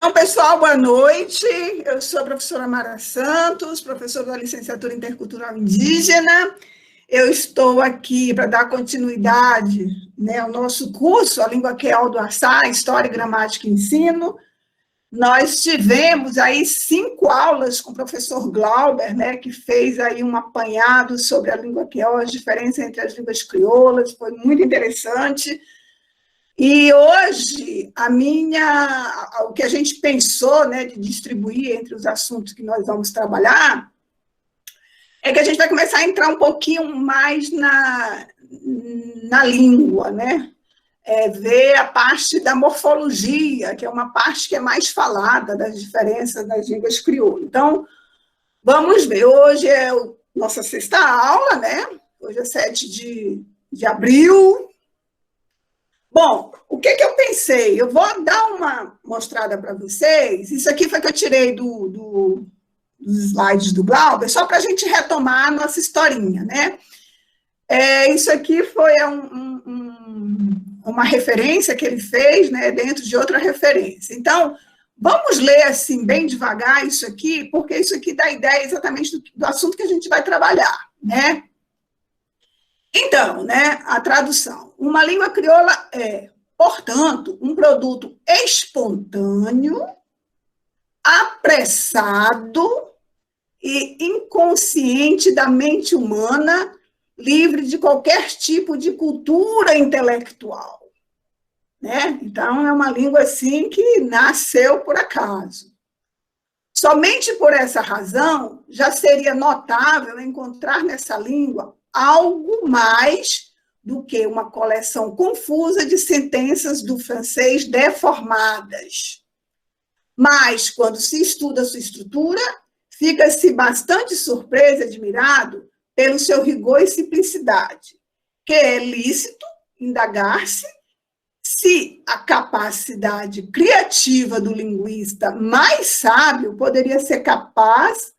Então, pessoal, boa noite. Eu sou a professora Mara Santos, professora da Licenciatura Intercultural Indígena. Eu estou aqui para dar continuidade, ao nosso curso, a Língua Queol do Açá, História, Gramática e Ensino. Nós tivemos aí 5 aulas com o professor Glauber, que fez aí um apanhado sobre a língua queol, as diferenças entre as línguas crioulas, foi muito interessante. E hoje, o que a gente pensou, de distribuir entre os assuntos que nós vamos trabalhar, é que a gente vai começar a entrar um pouquinho mais na língua, ver a parte da morfologia, que é uma parte que é mais falada das diferenças das línguas crioulas. Então, vamos ver. Hoje é a nossa 6ª aula, Hoje é 7 de abril. Bom, o que eu pensei? Eu vou dar uma mostrada para vocês. Isso aqui foi que eu tirei dos slides do Glauber, só para a gente retomar a nossa historinha, Isso aqui foi uma referência que ele fez, dentro de outra referência. Então, vamos ler assim, bem devagar isso aqui, porque isso aqui dá ideia exatamente do assunto que a gente vai trabalhar, Então, a tradução. Uma língua crioula é, portanto, um produto espontâneo, apressado e inconsciente da mente humana, livre de qualquer tipo de cultura intelectual. Então, é uma língua assim que nasceu por acaso. Somente por essa razão, já seria notável encontrar nessa língua algo mais do que uma coleção confusa de sentenças do francês deformadas. Mas, quando se estuda sua estrutura, fica-se bastante surpreso e admirado pelo seu rigor e simplicidade, que é lícito indagar-se se a capacidade criativa do linguista mais sábio poderia ser capaz de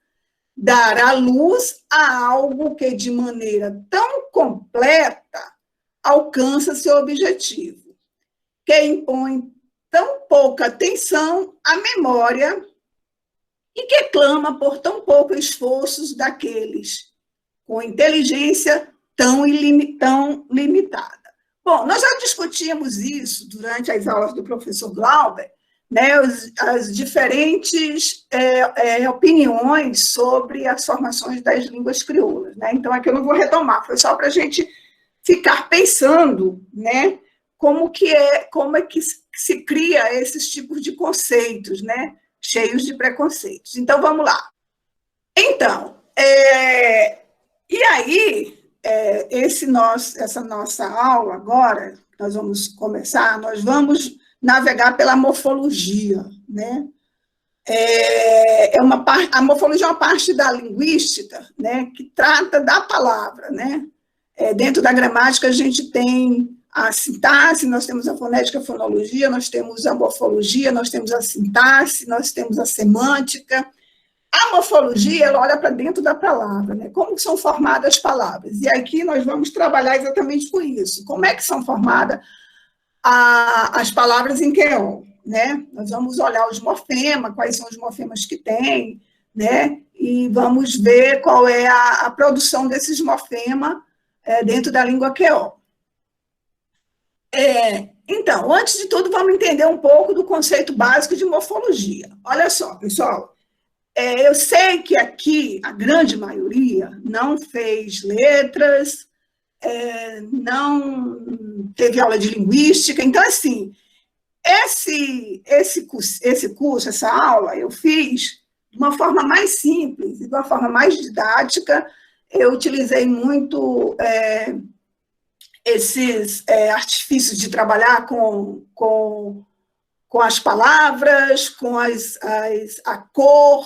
dar à luz a algo que, de maneira tão completa, alcança seu objetivo, que impõe tão pouca atenção à memória e que clama por tão pouco esforços daqueles com inteligência tão limitada. Bom, nós já discutimos isso durante as aulas do professor Glauber, as diferentes opiniões sobre as formações das línguas crioulas. Então, aqui eu não vou retomar, foi só para a gente ficar pensando, como é que se cria esses tipos de conceitos, cheios de preconceitos. Então, vamos lá. Então, e aí, essa nossa aula agora, nós vamos começar, nós vamos navegar pela morfologia, a morfologia é uma parte da linguística, que trata da palavra, dentro da gramática a gente tem a sintaxe, nós temos a fonética, a fonologia, nós temos a morfologia, nós temos a sintaxe, nós temos a semântica. A morfologia, ela olha para dentro da palavra, como são formadas as palavras. E aqui nós vamos trabalhar exatamente com isso. Como é que são formadas as palavras em queol, Nós vamos olhar os morfemas, quais são os morfemas que tem, E vamos ver qual é a produção desses morfemas dentro da língua queol. Então, antes de tudo, vamos entender um pouco do conceito básico de morfologia. Olha só, pessoal, eu sei que aqui a grande maioria não fez letras, não teve aula de linguística, então, assim, esse curso, essa aula, eu fiz de uma forma mais simples, de uma forma mais didática. Eu utilizei muito esses artifícios de trabalhar com as palavras, com a cor,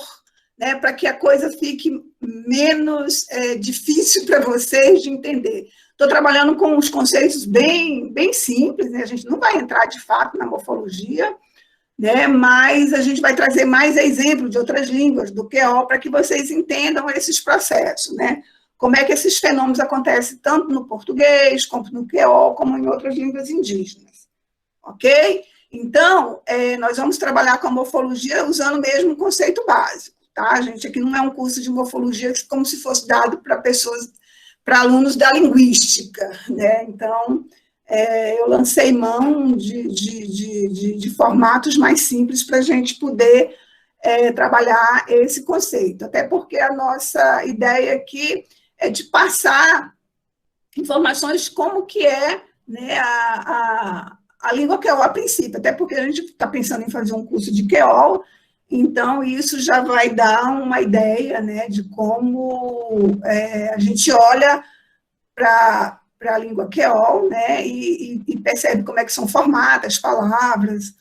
para que a coisa fique menos difícil para vocês de entender. Estou trabalhando com os conceitos bem simples, a gente não vai entrar, de fato, na morfologia, mas a gente vai trazer mais exemplos de outras línguas, do queol, para que vocês entendam esses processos, Como é que esses fenômenos acontecem tanto no português, como no queol, como em outras línguas indígenas, ok? Então, nós vamos trabalhar com a morfologia usando mesmo o conceito básico, tá, gente? Aqui não é um curso de morfologia como se fosse dado para pessoas, para alunos da linguística, né? Então, eu lancei mão de formatos mais simples para a gente poder trabalhar esse conceito, até porque a nossa ideia aqui é de passar informações como que é, né, a língua QOL a princípio, até porque a gente está pensando em fazer um curso de QOL, então isso já vai dar uma ideia, né, de como a gente olha para a língua QOL, né, e percebe como é que são formadas as palavras,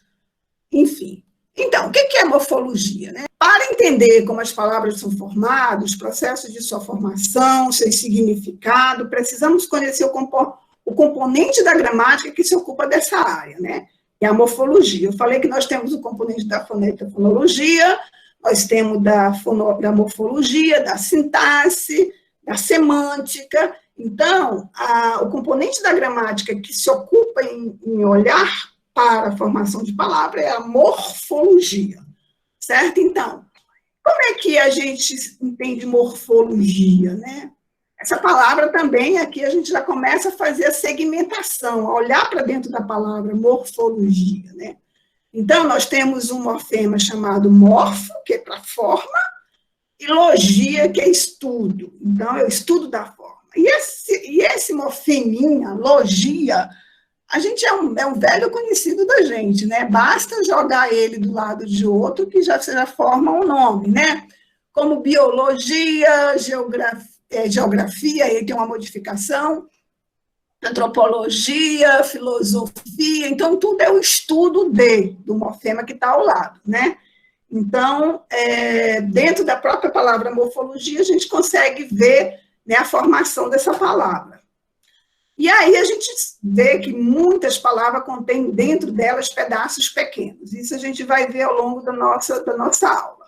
enfim. Então, o que é morfologia, né? Para entender como as palavras são formadas, os processos de sua formação, seu significado, precisamos conhecer o componente da gramática que se ocupa dessa área, né? É a morfologia. Eu falei que nós temos o componente da fonética e fonologia, nós temos da morfologia, da sintaxe, da semântica. Então, o componente da gramática que se ocupa em olhar para a formação de palavra é a morfologia, certo? Então, como é que a gente entende morfologia, né? Essa palavra também, aqui a gente já começa a fazer a segmentação, a olhar para dentro da palavra morfologia, né? Então, nós temos um morfema chamado morfo, que é para forma, e logia, que é estudo. Então, é o estudo da forma. E esse morfeminha, logia, a gente é um velho conhecido da gente, né? Basta jogar ele do lado de outro que já forma um nome, né? Como biologia, geografia, ele tem uma modificação, antropologia, filosofia, então tudo é o estudo do morfema que está ao lado, né? Então, dentro da própria palavra morfologia, a gente consegue ver, né, a formação dessa palavra. E aí a gente vê que muitas palavras contêm dentro delas pedaços pequenos. Isso a gente vai ver ao longo da nossa aula.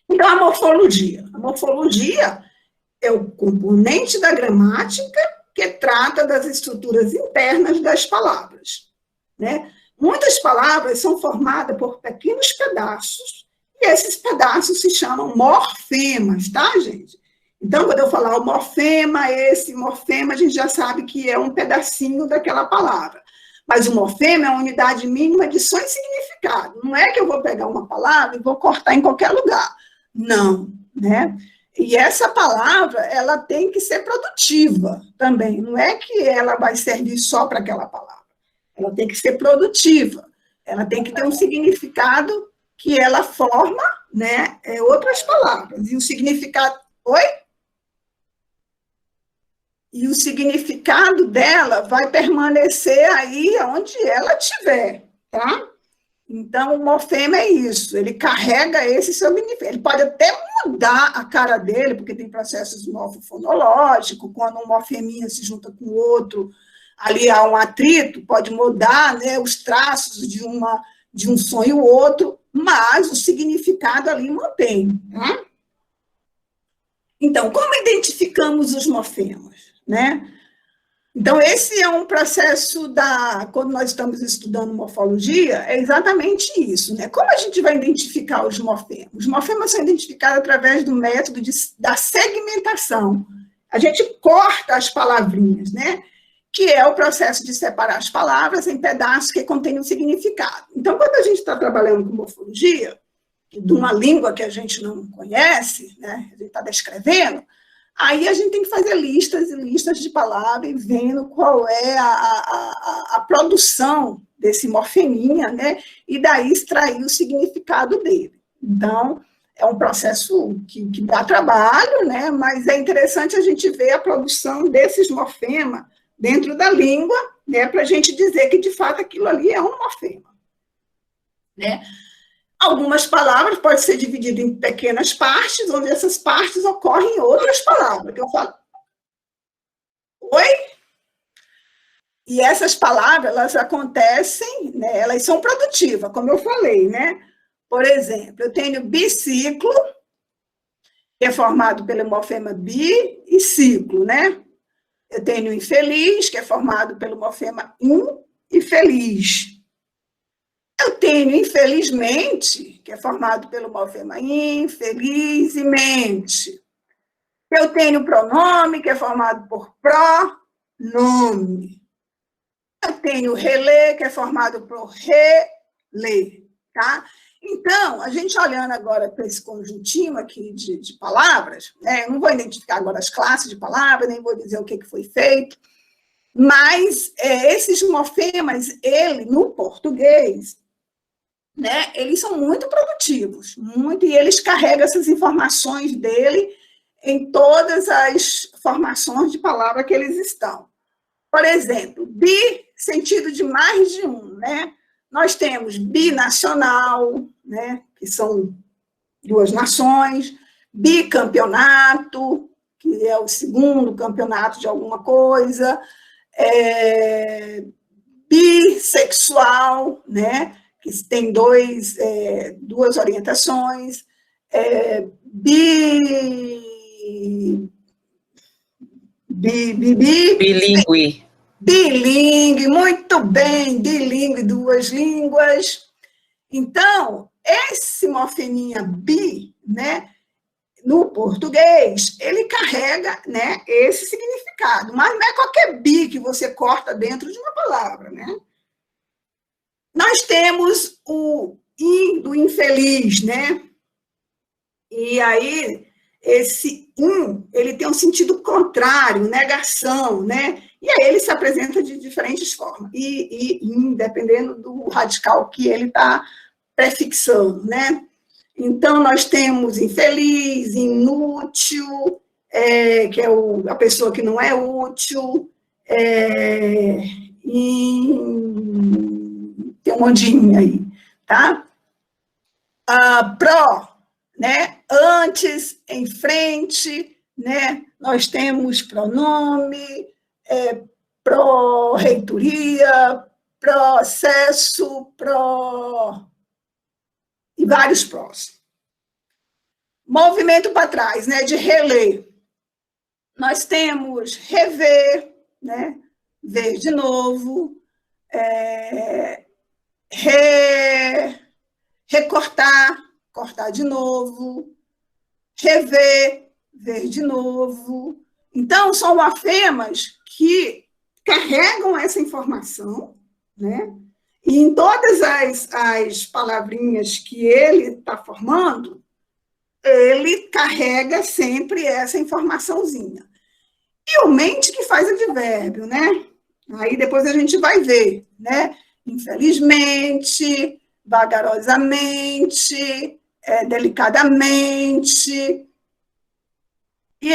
Então, a morfologia. A morfologia é o componente da gramática que trata das estruturas internas das palavras, né? Muitas palavras são formadas por pequenos pedaços, e esses pedaços se chamam morfemas, tá, gente? Então, quando eu falar o morfema, esse morfema, a gente já sabe que é um pedacinho daquela palavra. Mas o morfema é uma unidade mínima de som e significado. Não é que eu vou pegar uma palavra e vou cortar em qualquer lugar. Não, né? E essa palavra, ela tem que ser produtiva também. Não é que ela vai servir só para aquela palavra. Ela tem que ser produtiva. Ela tem que ter um significado que ela forma, né, outras palavras. E o significado... Oi? E o significado dela vai permanecer aí onde ela estiver, tá? Então, o morfema é isso, ele carrega esse significado. Ele pode até mudar a cara dele, porque tem processos morfofonológicos, quando um morfeminha se junta com o outro, ali há um atrito, pode mudar, né, os traços de um som e o outro, mas o significado ali mantém, né? Então, como identificamos os morfemas, né? Então, esse é um processo quando nós estamos estudando morfologia, é exatamente isso, né? Como a gente vai identificar os morfemas? Os morfemas são identificados através do método da segmentação. A gente corta as palavrinhas, né? Que é o processo de separar as palavras em pedaços que contêm um significado. Então, quando a gente está trabalhando com morfologia, de uma língua que a gente não conhece, né? A gente está descrevendo, aí a gente tem que fazer listas e listas de palavras e vendo qual é a produção desse morfeminha, né? E daí extrair o significado dele. Então, é um processo que dá trabalho, né? Mas é interessante a gente ver a produção desses morfemas dentro da língua, né? Para a gente dizer que, de fato, aquilo ali é um morfema, né? Algumas palavras podem ser divididas em pequenas partes, onde essas partes ocorrem em outras palavras. Que eu falo, oi? E essas palavras, elas acontecem, né, elas são produtivas, como eu falei, né? Por exemplo, eu tenho biciclo, que é formado pelo morfema bi, e ciclo, né? Eu tenho infeliz, que é formado pelo morfema in, e feliz. Eu tenho infelizmente, que é formado pelo morfema infelizmente. Eu tenho pronome, que é formado por pronome. Eu tenho relé, que é formado por relé, tá? Então, a gente olhando agora para esse conjuntinho aqui de palavras, né? Eu não vou identificar agora as classes de palavras, nem vou dizer o que foi feito, mas esses morfemas, no português, né, eles são muito produtivos, muito, e eles carregam essas informações dele em todas as formações de palavra que eles estão. Por exemplo, bi, sentido de mais de um, né? Nós temos binacional, né, que são duas nações, bicampeonato, que é o segundo campeonato de alguma coisa, bissexual, né, que tem duas orientações, bilíngue. Bilingue, muito bem, bilingue, duas línguas. Então, esse morfeminha bi, né, no português, ele carrega, né, esse significado, mas não é qualquer bi que você corta dentro de uma palavra, né? Nós temos o in do infeliz, né? E aí, esse ele tem um sentido contrário, negação, né? E aí ele se apresenta de diferentes formas, e dependendo do radical que ele está prefixando, né? Então, nós temos infeliz, inútil, que é a pessoa que não é útil, tem um montinho aí, tá? Pró, né? Antes, em frente, né? Nós temos pronome, pró-reitoria, processo, e vários prós. Movimento para trás, né? De relé. Nós temos rever, né? Ver de novo, recortar, cortar de novo, rever, ver de novo. Então, são morfemas que carregam essa informação, né? E em todas as palavrinhas que ele está formando, ele carrega sempre essa informaçãozinha. E o mente que faz advérbio, né? Aí depois a gente vai ver, né? Infelizmente, vagarosamente, delicadamente. E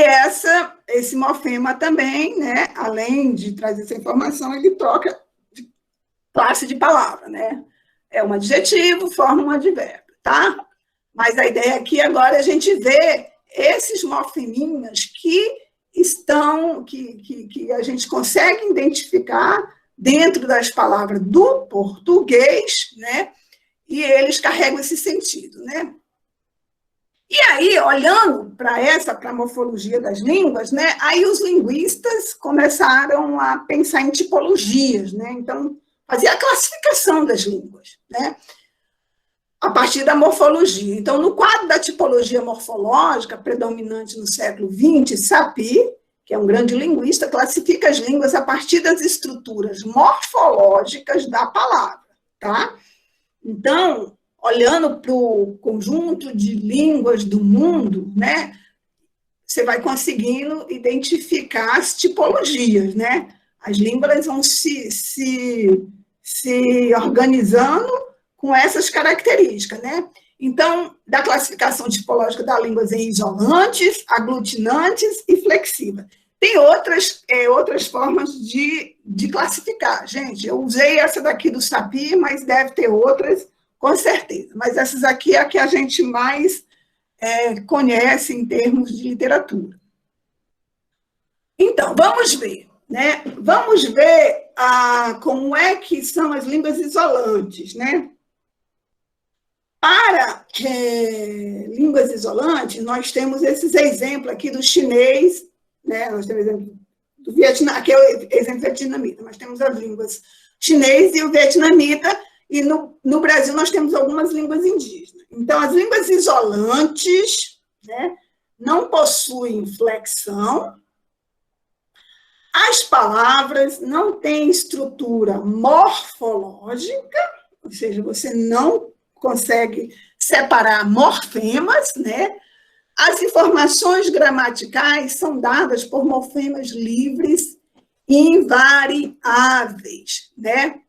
esse morfema também, né? Além de trazer essa informação, ele troca de classe de palavra, né? É um adjetivo, forma um advérbio, tá? Mas a ideia aqui agora é a gente ver esses morfeminhas que a gente consegue identificar dentro das palavras do português, né? E eles carregam esse sentido, né? E aí, olhando para a morfologia das línguas, né? Aí os linguistas começaram a pensar em tipologias, né? Então, fazer a classificação das línguas, né? A partir da morfologia. Então, no quadro da tipologia morfológica, predominante no século XX, Sapir, que é um grande linguista, classifica as línguas a partir das estruturas morfológicas da palavra, tá? Então, olhando para o conjunto de línguas do mundo, né, você vai conseguindo identificar as tipologias, né? As línguas vão se organizando com essas características, né? Então, da classificação tipológica das línguas em isolantes, aglutinantes e flexivas. Tem outras formas de classificar. Gente, eu usei essa daqui do Sapir, mas deve ter outras, com certeza. Mas essas aqui é a que a gente mais conhece em termos de literatura. Então, vamos ver, né? Vamos ver como é que são as línguas isolantes, né? Para línguas isolantes, nós temos esses exemplos aqui do chinês, né? Nós temos o exemplo do Vietnã, aqui é o exemplo vietnamita, mas temos as línguas chinês e o vietnamita, E no Brasil nós temos algumas línguas indígenas. Então, as línguas isolantes, né, não possuem flexão, as palavras não têm estrutura morfológica, ou seja, você não consegue separar morfemas, né? As informações gramaticais são dadas por morfemas livres e invariáveis, né?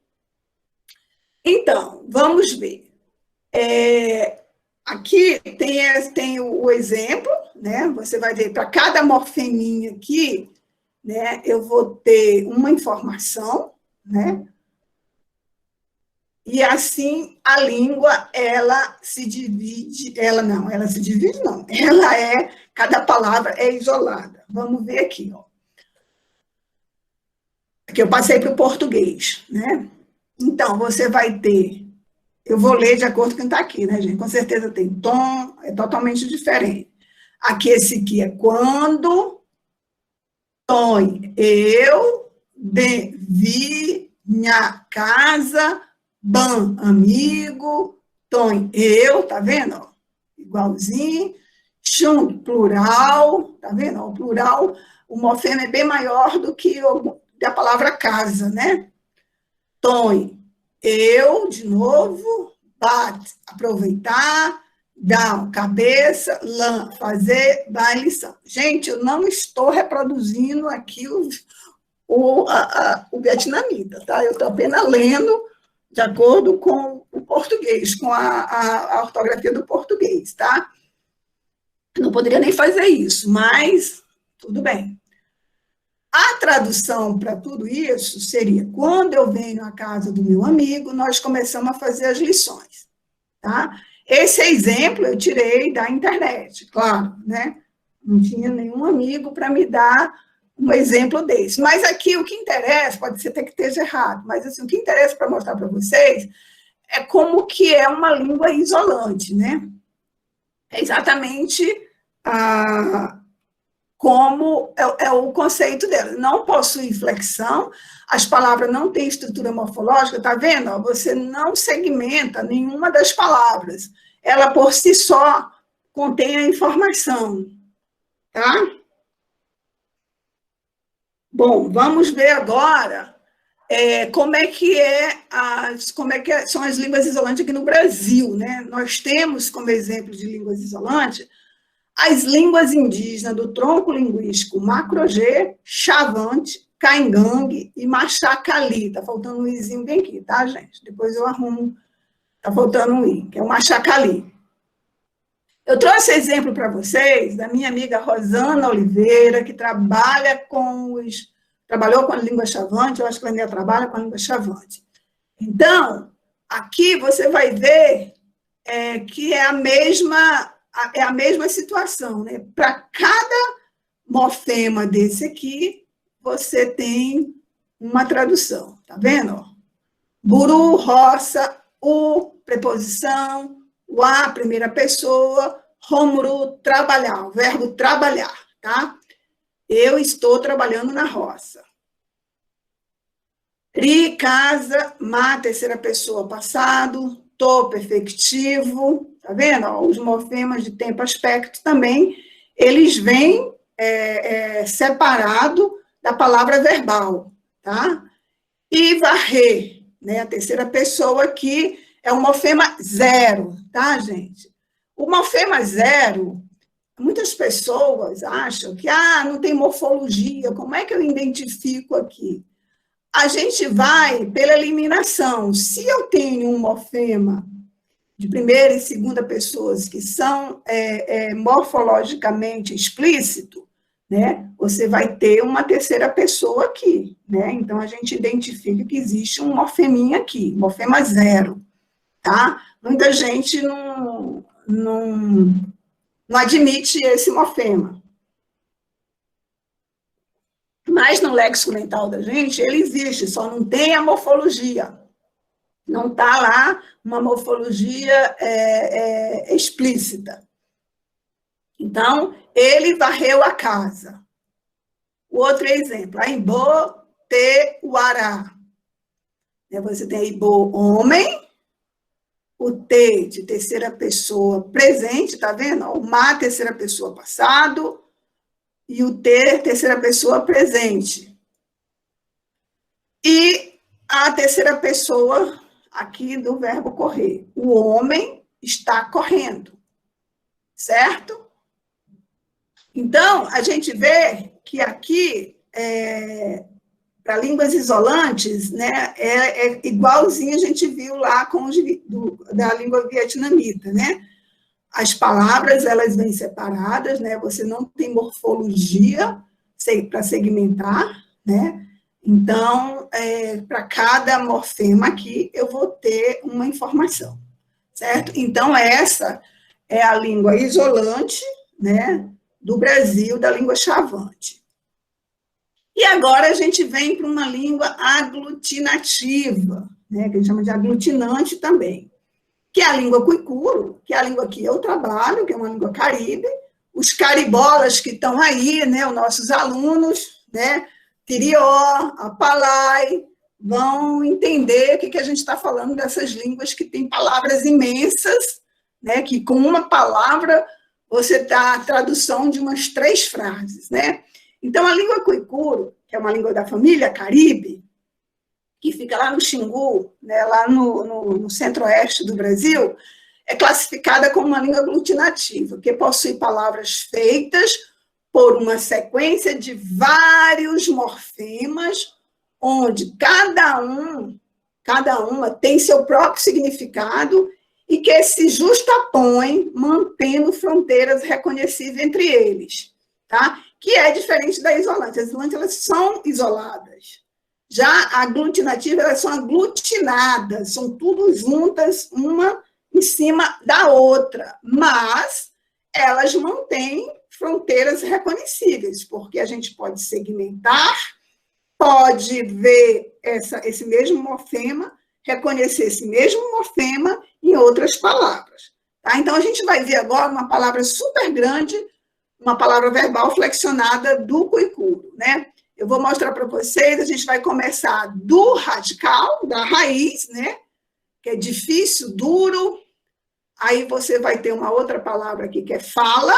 Então, vamos ver. Aqui tem o exemplo, né? Você vai ver, para cada morfeminha aqui, né, eu vou ter uma informação, né? E assim a língua, ela se divide, ela se divide não, cada palavra é isolada. Vamos ver aqui, ó. Aqui eu passei para o português, né? Então, você vai ter, eu vou ler de acordo com quem está aqui, né, gente? Com certeza tem tom, é totalmente diferente. Aqui, esse aqui é quando, tom, eu, vi, minha casa, ban, amigo, tom, eu, tá vendo? Igualzinho. Chum, plural, tá vendo? O plural, o morfema é bem maior do que a palavra casa, né? Tom, eu, de novo, bate, aproveitar, down, cabeça, lã, fazer, vai, lição. Gente, eu não estou reproduzindo aqui o vietnamita, tá? Eu estou apenas lendo de acordo com o português, com a ortografia do português, tá? Não poderia nem fazer isso, mas tudo bem. A tradução para tudo isso seria, quando eu venho à casa do meu amigo, nós começamos a fazer as lições, tá? Esse exemplo eu tirei da internet, claro, né? Não tinha nenhum amigo para me dar um exemplo desse. Mas aqui o que interessa, pode ser até que esteja errado, mas assim, o que interessa para mostrar para vocês é como que é uma língua isolante, né? É exatamente como é o conceito dela. Não possui flexão, as palavras não têm estrutura morfológica, tá vendo? Você não segmenta nenhuma das palavras. Ela, por si só, contém a informação, tá? Bom, vamos ver agora como é que são as línguas isolantes aqui no Brasil, né? Nós temos como exemplo de línguas isolantes as línguas indígenas do tronco linguístico Macro-G, Chavante, Caingangue e Machacali. Está faltando um izinho bem aqui, tá, gente? Depois eu arrumo. Está faltando um i, que é o Machacali. Eu trouxe exemplo para vocês da minha amiga Rosana Oliveira, que trabalhou com a língua Chavante, eu acho que ela ainda trabalha com a língua Chavante. Então, aqui você vai ver que é a mesma situação, né? Para cada morfema desse aqui, você tem uma tradução, tá vendo? Buru, roça, o, preposição, o a, primeira pessoa, romuru, trabalhar, o verbo trabalhar, tá? Eu estou trabalhando na roça. Ri, casa, ma, terceira pessoa, passado, to, perfectivo, tá vendo? Os morfemas de tempo aspecto também, eles vêm separado da palavra verbal, tá? E varrer, né? A terceira pessoa aqui é o morfema zero, tá, gente? O morfema zero, muitas pessoas acham que, não tem morfologia, como é que eu identifico aqui? A gente vai pela eliminação. Se eu tenho um morfema de primeira e segunda pessoas que são morfologicamente explícito, né, você vai ter uma terceira pessoa aqui, né? Então, a gente identifica que existe um morfeminha aqui, morfema zero, tá? Muita gente não admite esse morfema. Mas no léxico mental da gente, ele existe, só não tem a morfologia. Não está lá uma morfologia explícita. Então, ele varreu a casa. O outro exemplo, Aibo te uará. Você tem Aibo, homem, o T de terceira pessoa presente, tá vendo? O má, terceira pessoa passado, e o T, terceira pessoa presente. E a terceira pessoa aqui do verbo correr. O homem está correndo, certo? Então, a gente vê que aqui, para línguas isolantes, né, é igualzinho a gente viu lá com da língua vietnamita, né? As palavras, elas vêm separadas, né? Você não tem morfologia para segmentar, né? Então, para cada morfema aqui, eu vou ter uma informação, certo? Então, essa é a língua isolante, né, do Brasil, da língua chavante. E agora a gente vem para uma língua aglutinativa, né, que a gente chama de aglutinante também, que é a língua cuicuro, que é a língua que eu trabalho, que é uma língua caribe. Os caribolas que estão aí, né, os nossos alunos, né, Tirió, Apalai, vão entender o que a gente está falando dessas línguas que têm palavras imensas, né, que com uma palavra você está a tradução de umas 3 frases, né? Então, a língua cuicuro, que é uma língua da família caribe, que fica lá no Xingu, né, lá no centro-oeste do Brasil, é classificada como uma língua aglutinativa, que possui palavras feitas por uma sequência de vários morfemas, onde cada uma tem seu próprio significado e que se justapõem, mantendo fronteiras reconhecíveis entre eles, tá? Que é diferente da isolante. As isolantes, elas são isoladas. Já a aglutinativa, elas são aglutinadas, são tudo juntas, uma em cima da outra, mas elas mantêm fronteiras reconhecíveis, porque a gente pode segmentar, pode ver esse mesmo morfema, reconhecer esse mesmo morfema em outras palavras. Tá? Então, a gente vai ver agora uma palavra super grande, uma palavra verbal flexionada do cuicuro, né? Eu vou mostrar para vocês, a gente vai começar do radical, da raiz, né? Que é difícil, duro. Aí você vai ter uma outra palavra aqui, que é fala.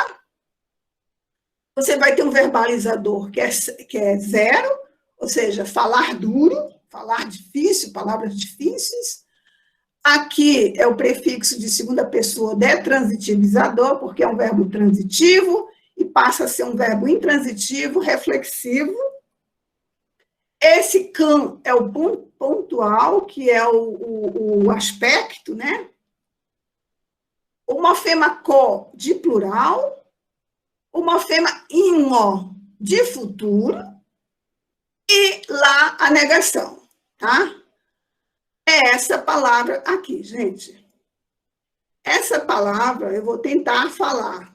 Você vai ter um verbalizador, que é zero, ou seja, falar duro, falar difícil, palavras difíceis. Aqui é o prefixo de segunda pessoa detransitivizador, porque é um verbo transitivo e passa a ser um verbo intransitivo, reflexivo. Esse can é o pontual, que é o aspecto, né? O morfema co, de plural. O morfema inho, de futuro. E lá, a negação, tá? É essa palavra aqui, gente. Essa palavra, eu vou tentar falar.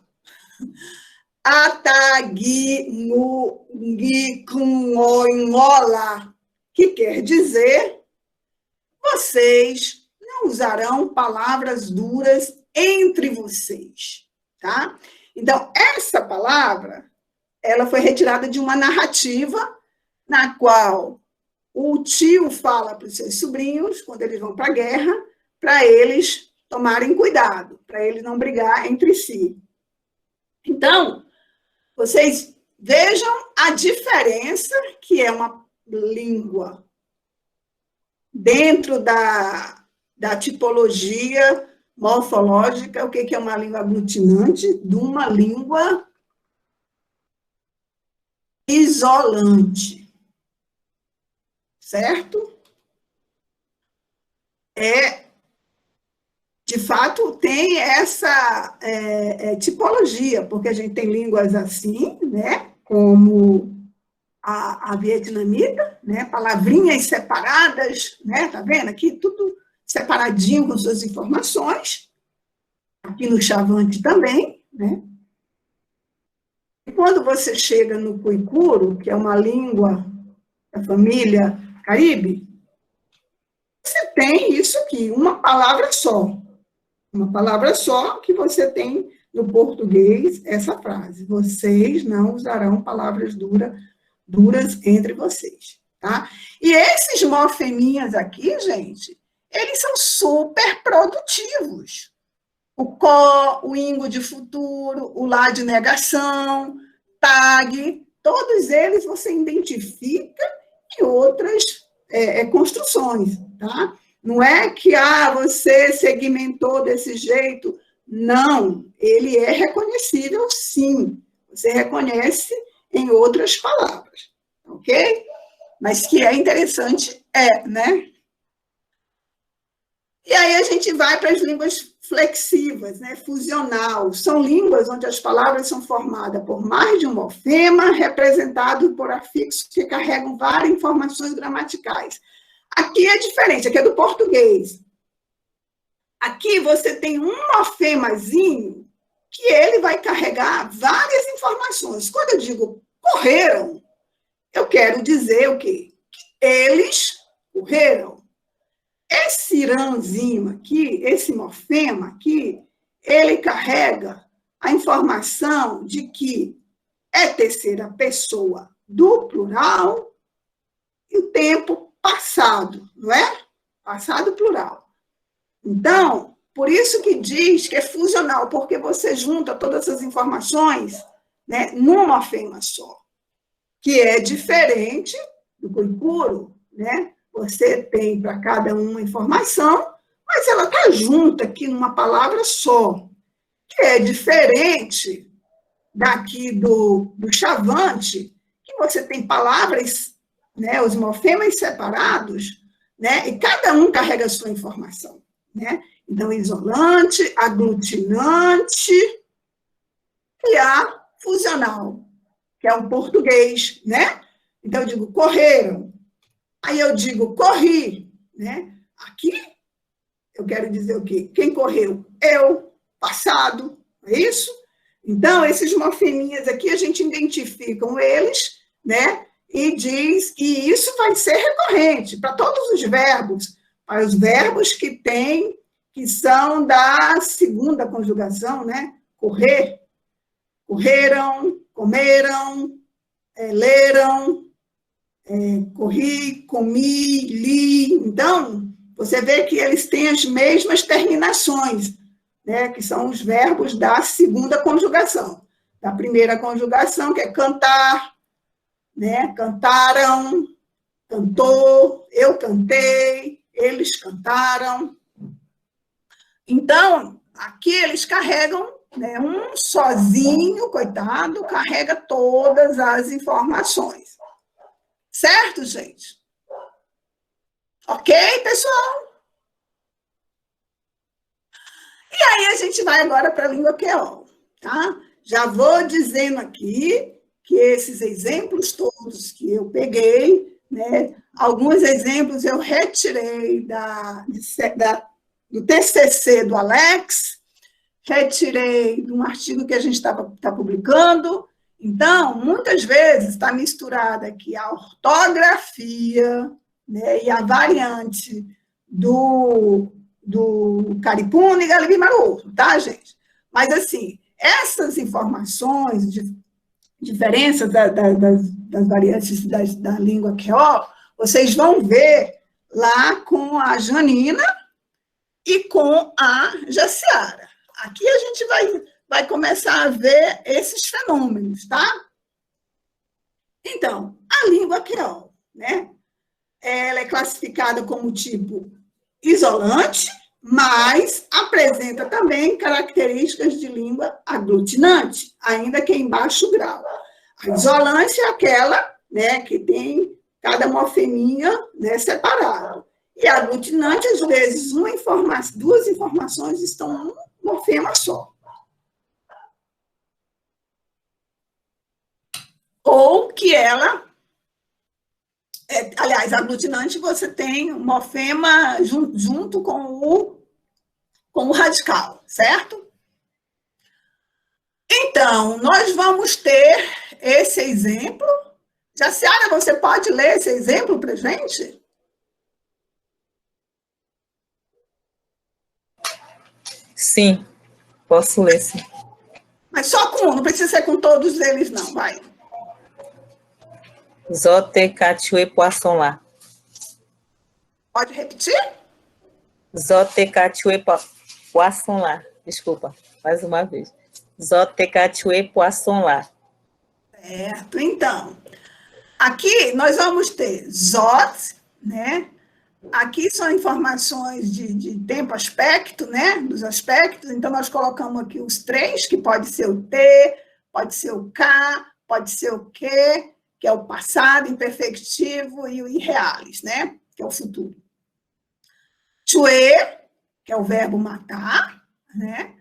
Ataguinguingola, que quer dizer, vocês não usarão palavras duras entre vocês, tá? Então, essa palavra, ela foi retirada de uma narrativa na qual o tio fala para os seus sobrinhos, quando eles vão para a guerra, para eles tomarem cuidado, para eles não brigar entre si. Então, vocês vejam a diferença que é uma língua dentro da tipologia morfológica, o que é uma língua aglutinante, de uma língua isolante. Certo? De fato, tem essa tipologia, porque a gente tem línguas assim, né, como a vietnamita, né, palavrinhas separadas, né, tá vendo? Aqui tudo separadinho com suas informações, aqui no chavante também, né? E quando você chega no cuicuro, que é uma língua da família Caribe, você tem isso aqui, uma palavra só. Uma palavra só que você tem no português essa frase. Vocês não usarão palavras duras entre vocês, tá? E esses morfeminhas aqui, gente, eles são super produtivos. O có, o ingo de futuro, o lá de negação, tag, todos eles você identifica em outras construções, tá? Não é que você segmentou desse jeito, não, ele é reconhecível sim, você reconhece em outras palavras, ok? Mas que é interessante, né? E aí a gente vai para as línguas flexivas, né? Fusional. São línguas onde as palavras são formadas por mais de um morfema, representado por afixos que carregam várias informações gramaticais. Aqui é diferente, aqui é do português. Aqui você tem um morfemazinho que ele vai carregar várias informações. Quando eu digo correram, eu quero dizer o quê? Que eles correram. Esse irãzinho aqui, esse morfema aqui, ele carrega a informação de que é terceira pessoa do plural e o tempo passado, não é? Passado plural. Então, por isso que diz que é fusional, porque você junta todas essas informações, né, num morfema só, que é diferente do coipuro, né? Você tem para cada uma informação, mas ela está junta aqui numa palavra só, que é diferente daqui do chavante, que você tem palavras, né, os morfemas separados, né, e cada um carrega a sua informação, né? Então, isolante, aglutinante e a fusional, que é o português, né? Então, eu digo correram. Aí eu digo corri, né? Aqui eu quero dizer o quê? Quem correu? Eu, passado, é isso? Então, esses morfeminhas aqui, a gente identifica eles, né? E diz, e isso vai ser recorrente para todos os verbos, para os verbos que são da segunda conjugação, né? Correr, correram, comeram, leram, corri, comi, li. Então, você vê que eles têm as mesmas terminações, né, que são os verbos da segunda conjugação. Da primeira conjugação, que é cantar, né, cantaram, cantou, eu cantei, eles cantaram. Então, aqui eles carregam, né, um sozinho, coitado, carrega todas as informações. Certo, gente? Ok, pessoal? E aí a gente vai agora para a língua creole, tá? Já vou dizendo aqui que esses exemplos todos que eu peguei, né, alguns exemplos eu retirei do TCC do Alex, retirei de um artigo que a gente está publicando. Então, muitas vezes está misturada aqui a ortografia, né, e a variante do Caripuna e Galibi-Maru, tá, gente? Mas, assim, essas informações, diferenças das variantes da língua creole, vocês vão ver lá com a Janina e com a Jaciara. Aqui a gente vai começar a ver esses fenômenos, tá? Então, a língua creole, né? Ela é classificada como tipo isolante, mas apresenta também características de língua aglutinante, ainda que em baixo grau. A isolante é aquela, né, que tem cada morfeminha, né, separado. E a aglutinante, às vezes, duas informações estão num morfema só. Ou que ela... aliás, aglutinante você tem um morfema junto com o radical, certo? Então, nós vamos ter esse exemplo. Jaciara, você pode ler esse exemplo para a gente? Sim, posso ler, sim. Mas só com um, não precisa ser com todos eles, não, vai. Zote, Catiuê, Poisson lá. Pode repetir? Zotecatue poisson lá. Desculpa, mais uma vez. Zotecatue poisson lá. Certo, então. Aqui nós vamos ter zot, né? Aqui são informações de tempo aspecto, né? Dos aspectos. Então, nós colocamos aqui os três, que pode ser o T, pode ser o K, pode ser o Q, que é o passado imperfectivo, e o irrealis, né? Que é o futuro. Tuer, que é o verbo matar, né?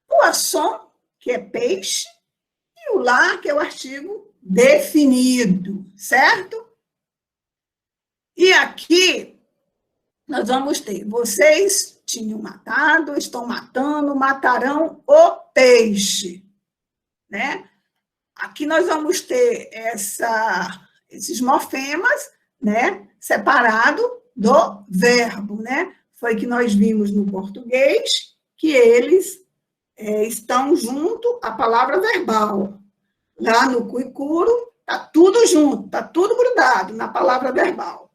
Poisson, que é peixe, e o lá, que é o artigo definido, certo? E aqui nós vamos ter, vocês tinham matado, estão matando, matarão o peixe, né? Aqui nós vamos ter esses morfemas, né, separado do verbo, né? Foi que nós vimos no português, que eles estão junto à palavra verbal. Lá no Cuicuro, está tudo junto, está tudo grudado na palavra verbal.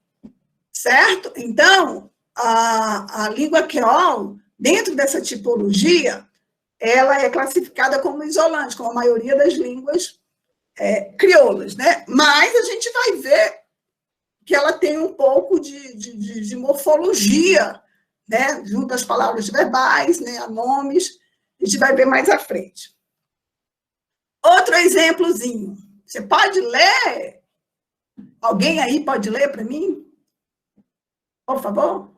Certo? Então, a língua creol, dentro dessa tipologia, ela é classificada como isolante, como a maioria das línguas crioulas, né? Mas a gente vai ver que ela tem um pouco de morfologia, né? Junto às palavras verbais, né? A nomes, a gente vai ver mais à frente. Outro exemplozinho. Você pode ler? Alguém aí pode ler para mim? Por favor.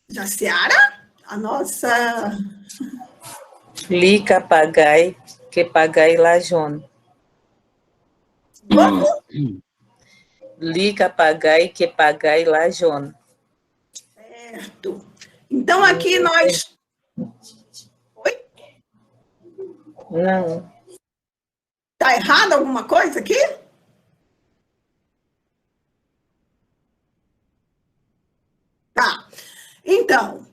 Jaciara, a nossa... Li pagai, que pagai lajon. Como? Li pagai, que pagai lajon. Certo. Então, aqui nós... Oi? Não. Está errado alguma coisa aqui? Tá. Então,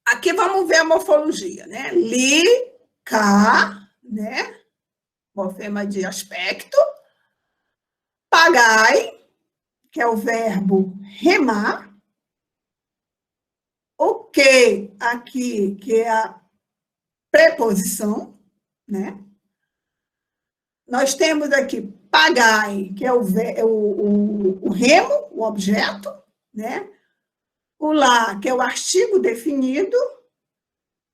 aqui vamos ver a morfologia, né? Li, cá, né? Morfema de aspecto. Pagai, que é o verbo remar. O que aqui, que é a preposição, né? Nós temos aqui pagai, que é o remo, o objeto, né? O lá, que é o artigo definido,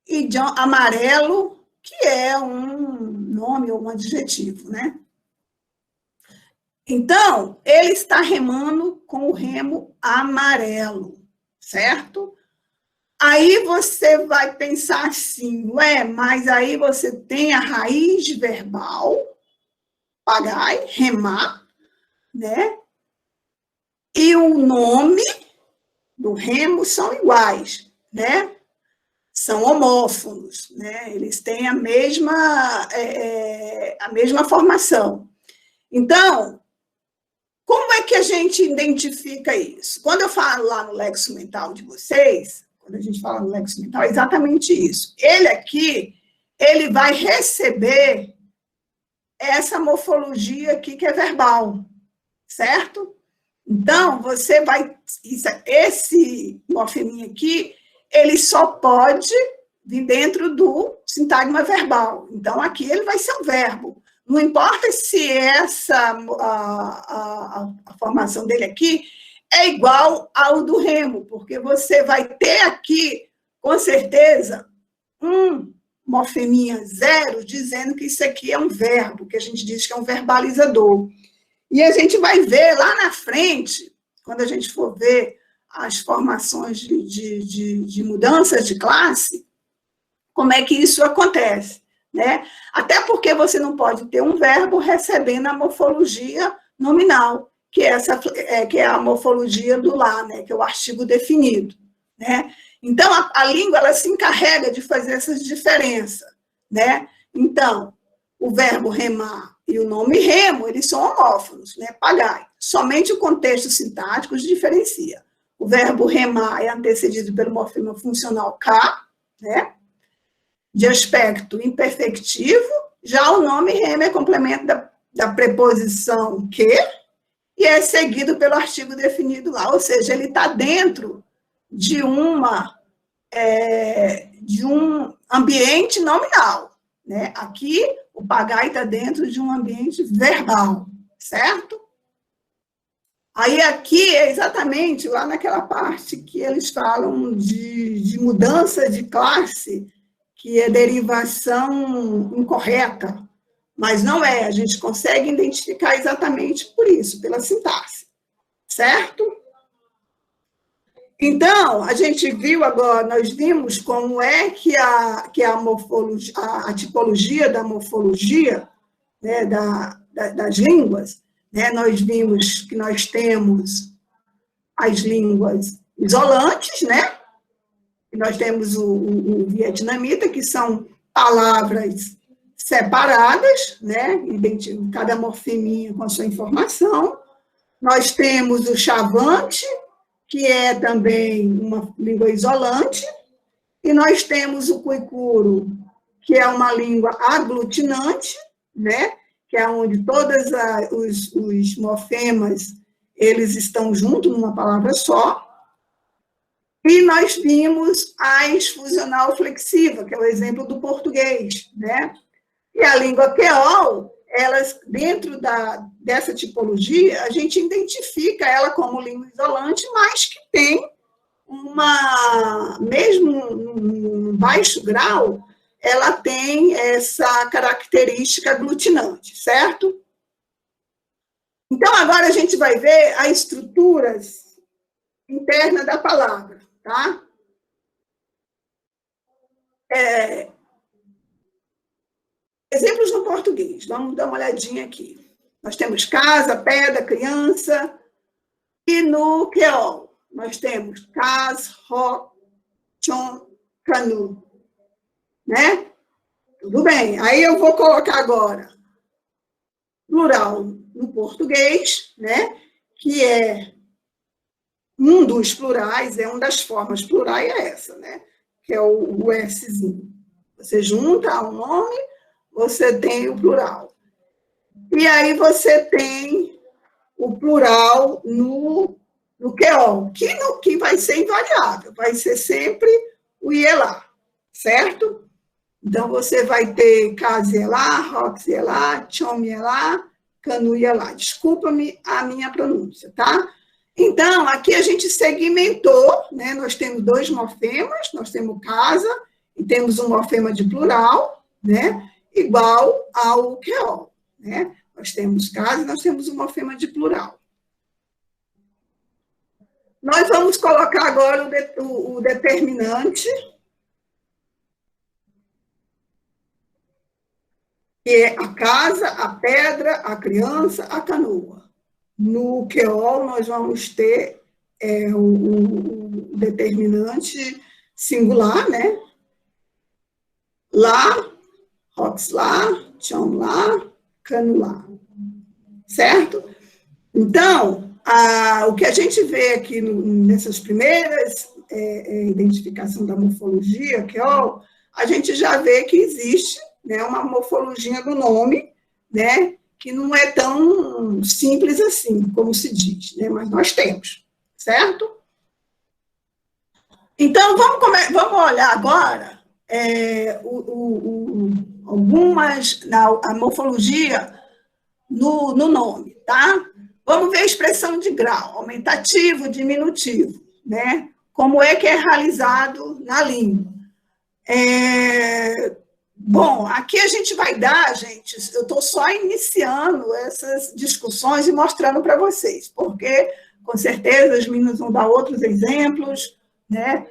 e amarelo, que é um nome ou um adjetivo, né? Então, ele está remando com o remo amarelo, certo? Aí você vai pensar assim, ué, mas aí você tem a raiz verbal, pagai, remar, né? E o nome do remo são iguais, né? São homófonos, né? Eles têm a mesma formação. Então, como é que a gente identifica isso? Quando eu falo lá no Lexo Mental de vocês, quando a gente fala no Lexo Mental, é exatamente isso. Ele aqui, ele vai receber essa morfologia aqui que é verbal, certo? Então, você vai... Esse morfeminha aqui, ele só pode vir dentro do sintagma verbal. Então, aqui ele vai ser um verbo. Não importa se a formação dele aqui é igual ao do remo, porque você vai ter aqui, com certeza, um morfeminha zero, dizendo que isso aqui é um verbo, que a gente diz que é um verbalizador. E a gente vai ver lá na frente, quando a gente for ver as formações de mudanças de classe, como é que isso acontece, né? Até porque você não pode ter um verbo recebendo a morfologia nominal, que é a morfologia do lá, né? Que é o artigo definido, né? Então, a língua, ela se encarrega de fazer essas diferenças, né? Então, o verbo remar e o nome remo, eles são homófonos, né? Pagai. Somente o contexto sintático os diferencia. O verbo remar é antecedido pelo morfema funcional K, né? De aspecto imperfectivo, já o nome remo é complemento da preposição que, e é seguido pelo artigo definido lá, ou seja, ele está dentro de um ambiente nominal, né? Aqui, o pagai está dentro de um ambiente verbal, certo? Aí aqui é exatamente lá naquela parte que eles falam de mudança de classe, que é derivação incorreta, mas não é, a gente consegue identificar exatamente por isso, pela sintaxe, certo? Então, a gente viu agora, nós vimos como é que a tipologia da morfologia, né, das línguas, né, nós vimos que nós temos as línguas isolantes, né? Nós temos o vietnamita, que são palavras separadas, né? Cada morfeminha com a sua informação. Nós temos o chavante, que é também uma língua isolante, e nós temos o cuicuro, que é uma língua aglutinante, né? Que é onde todos os morfemas, eles estão juntos numa palavra só. E nós vimos a exfusional flexiva, que é o exemplo do português, né? E a língua creol, elas, dentro dessa tipologia, a gente identifica ela como língua isolante, mas que tem mesmo num baixo grau, ela tem essa característica aglutinante, certo? Então, agora a gente vai ver a estrutura interna da palavra, tá? Exemplos no português, vamos dar uma olhadinha aqui. Nós temos casa, pedra, criança, e no creol, nós temos cas, roc, chon, canu, né? Tudo bem, aí eu vou colocar agora plural no português, né? Que é um dos plurais, uma das formas plurais é essa, né? Que é o Szinho. Você junta ao nome, você tem o plural. E aí você tem o plural no creol, que vai ser invariável, vai ser sempre o ielá, certo? Então, você vai ter casielá, roxielá, chomielá, canuielá. Desculpa-me a minha pronúncia, tá? Então, aqui a gente segmentou, né? Nós temos dois morfemas, nós temos casa e temos um morfema de plural, né? Igual ao creol, né? Nós temos casa e nós temos um morfema de plural. Nós vamos colocar agora o determinante, que é a casa, a pedra, a criança, a canoa. No creol, nós vamos ter o determinante singular, né? Lá, rox lá, chão lá, cano lá. Certo? Então, o que a gente vê aqui nessas primeiras identificação da morfologia, creol, a gente já vê que existe, né, uma morfologia do nome, né, que não é tão simples assim, como se diz, né, mas nós temos, certo? Então, vamos olhar agora a morfologia no nome, tá? Vamos ver a expressão de grau, aumentativo, diminutivo, né? Como é que é realizado na língua. Bom, aqui a gente vai dar, gente, eu estou só iniciando essas discussões e mostrando para vocês, porque, com certeza, as meninas vão dar outros exemplos, né?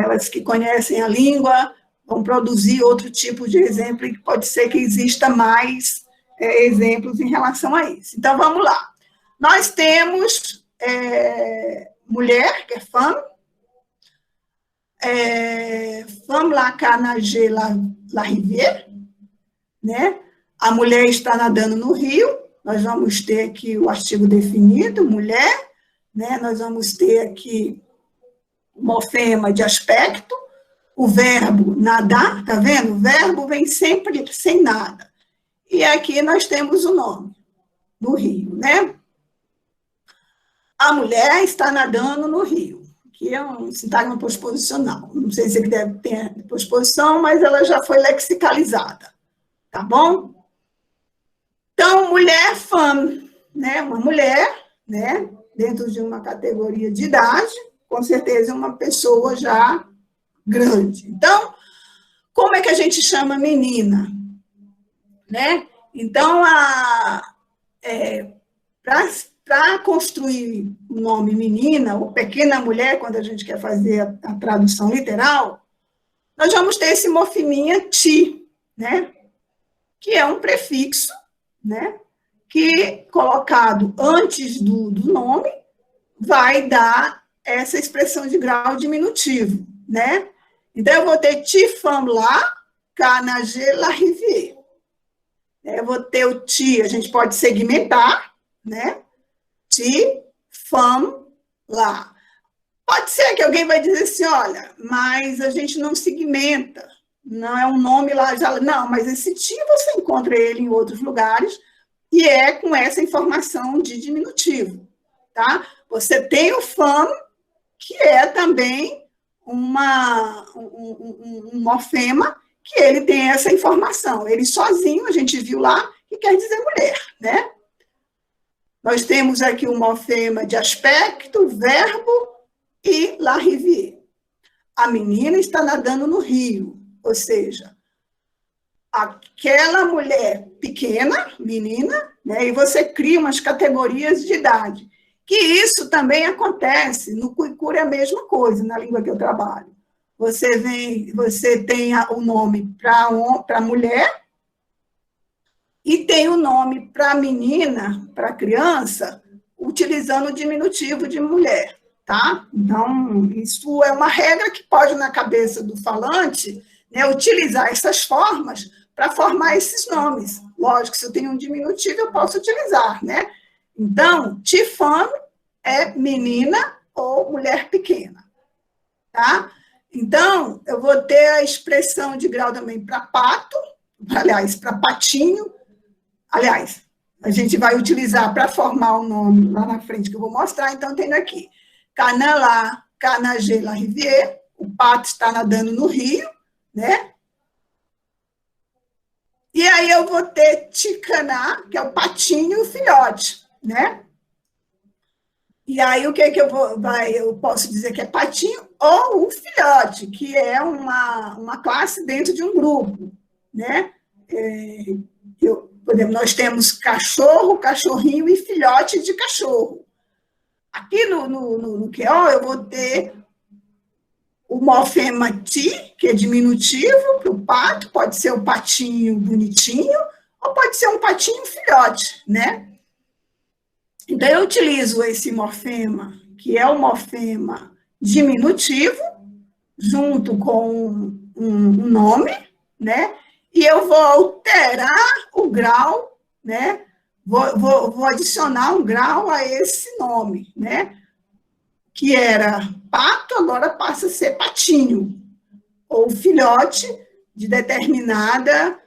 Elas que conhecem a língua vão produzir outro tipo de exemplo e pode ser que exista mais exemplos em relação a isso. Então, vamos lá. Nós temos mulher, que é femme, femme la nager la rivière, né? A mulher está nadando no rio, nós vamos ter aqui o artigo definido, mulher, né? Nós vamos ter aqui o morfema de aspecto, o verbo nadar, tá vendo? O verbo vem sempre sem nada. e aqui nós temos o nome, no rio, né? A mulher está nadando no rio, que é um sintagma posposicional. Não sei se ele deve ter posposição, mas ela já foi lexicalizada, tá bom? Então, mulher femme, né? Uma mulher, né? Dentro de uma categoria de idade, com certeza uma pessoa já grande. Então, como é que a gente chama menina? Né? Então, para construir o nome menina, ou pequena mulher, quando a gente quer fazer a tradução literal, nós vamos ter esse morfiminha ti, né? Que é um prefixo, né? Que, colocado antes do nome, vai dar essa expressão de grau diminutivo, né? Então, eu vou ter ti, femme, lá, canagê, la, rivière. Eu vou ter o ti, a gente pode segmentar, né? Ti, femme, lá. Pode ser que alguém vai dizer assim, olha, mas a gente não segmenta, não é um nome lá, já, não, mas esse ti você encontra ele em outros lugares e é com essa informação de diminutivo, tá? Você tem o femme, que é também um morfema, que ele tem essa informação. Ele sozinho, a gente viu lá, que quer dizer mulher, né? Nós temos aqui o morfema de aspecto, verbo e la rivière. A menina está nadando no rio, ou seja, aquela mulher pequena, menina, né? E você cria umas categorias de idade. Que isso também acontece, no Kuikuri é a mesma coisa, na língua que eu trabalho. Você tem o nome para mulher e tem o nome para menina, para criança, utilizando o diminutivo de mulher, tá? Então, isso é uma regra que pode, na cabeça do falante, né, utilizar essas formas para formar esses nomes. Lógico, se eu tenho um diminutivo, eu posso utilizar, né? Então, ti, femme é menina ou mulher pequena, tá? Então, eu vou ter a expressão de grau também para pato, aliás, para patinho. Aliás, a gente vai utilizar para formar o nome lá na frente, que eu vou mostrar. Então, tenho aqui, canalá, canagê, la rivière, o pato está nadando no rio, né? E aí eu vou ter ticaná, que é o patinho e o filhote, né? E aí, o que eu posso dizer que é patinho ou o filhote, que é uma classe dentro de um grupo, né? Nós temos cachorro, cachorrinho e filhote de cachorro. Aqui no QO, eu vou ter o morfema ti, que é diminutivo para o pato, pode ser o patinho bonitinho, ou pode ser um patinho filhote, né? Então, eu utilizo esse morfema, que é o morfema diminutivo, junto com um nome, né? E eu vou alterar o grau, né? Vou adicionar um grau a esse nome, né? Que era pato, agora passa a ser patinho, ou filhote de determinada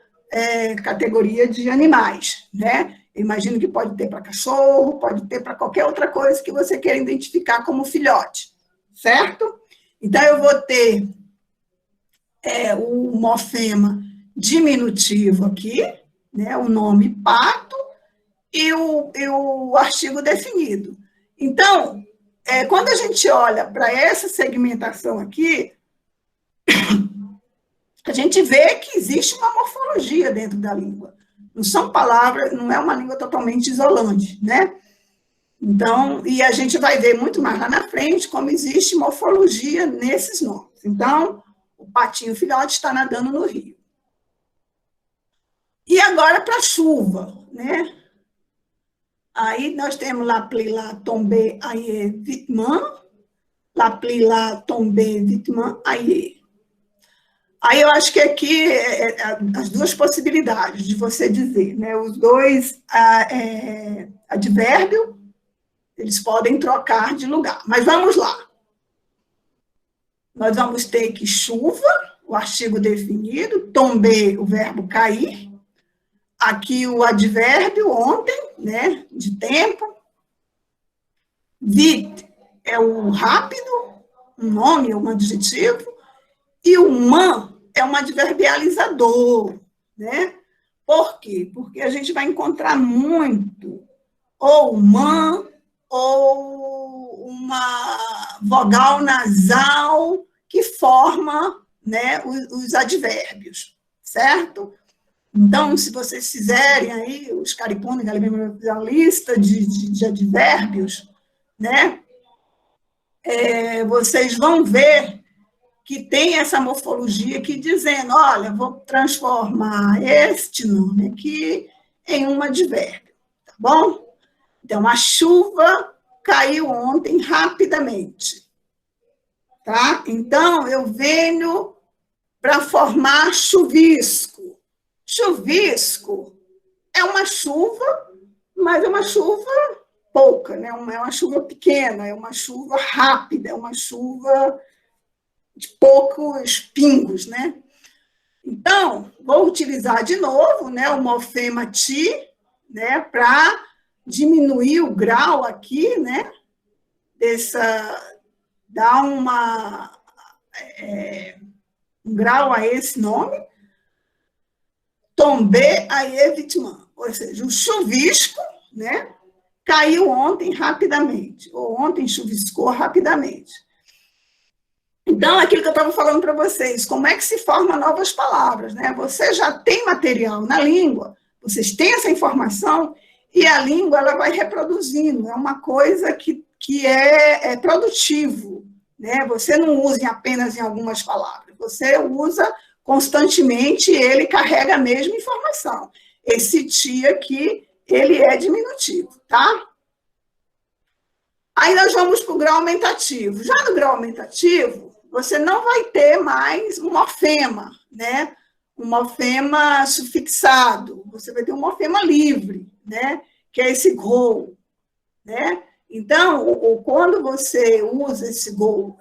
categoria de animais, né? Eu imagino que pode ter para cachorro, pode ter para qualquer outra coisa que você queira identificar como filhote, certo? Então, eu vou ter o morfema diminutivo aqui, né, o nome pato e o artigo definido. Então, quando a gente olha para essa segmentação aqui, a gente vê que existe uma morfologia dentro da língua. Não são palavras, não é uma língua totalmente isolante, né? Então, e a gente vai ver muito mais lá na frente como existe morfologia nesses nomes. Então, o patinho filhote está nadando no rio. E agora para a chuva, né? Aí nós temos la pluie, la tombe, aie, vitement, la pluie, la tombe, vitement, aie. Aí eu acho que aqui as duas possibilidades de você dizer, né? Os dois advérbios, eles podem trocar de lugar. Mas vamos lá. Nós vamos ter que chuva, o artigo definido, tomber, o verbo cair, aqui o advérbio, ontem, né, de tempo. Vite é o rápido, um nome, um adjetivo. E o man é um adverbializador, né? Por quê? Porque a gente vai encontrar muito ou man ou uma vogal nasal que forma, né, os advérbios, certo? Então, se vocês fizerem aí os caripones, a lista de advérbios, né, vocês vão ver que tem essa morfologia aqui dizendo, olha, vou transformar este nome aqui em um advérbio, tá bom? Então, a chuva caiu ontem rapidamente, tá? Então, eu venho para formar chuvisco. Chuvisco é uma chuva, mas é uma chuva pouca, né? É uma chuva pequena, é uma chuva rápida, é uma chuva de poucos pingos, né? Então, vou utilizar de novo, né, o morfema ti, né, para diminuir o grau aqui, né, dar um grau a esse nome, tombe aie vitman, ou seja, o chuvisco, né, caiu ontem rapidamente, ou ontem chuviscou rapidamente. Então, aquilo que eu estava falando para vocês, como é que se formam novas palavras, né? Você já tem material na língua, vocês têm essa informação, e a língua ela vai reproduzindo, é uma coisa que é produtivo, né? Você não usa apenas em algumas palavras, você usa constantemente e ele carrega a mesma informação. Esse ti aqui, ele é diminutivo, tá? Aí nós vamos para o grau aumentativo. Já no grau aumentativo, você não vai ter mais um morfema, né? Um morfema sufixado. Você vai ter um morfema livre, né? Que é esse go, né? Então, quando você usa esse go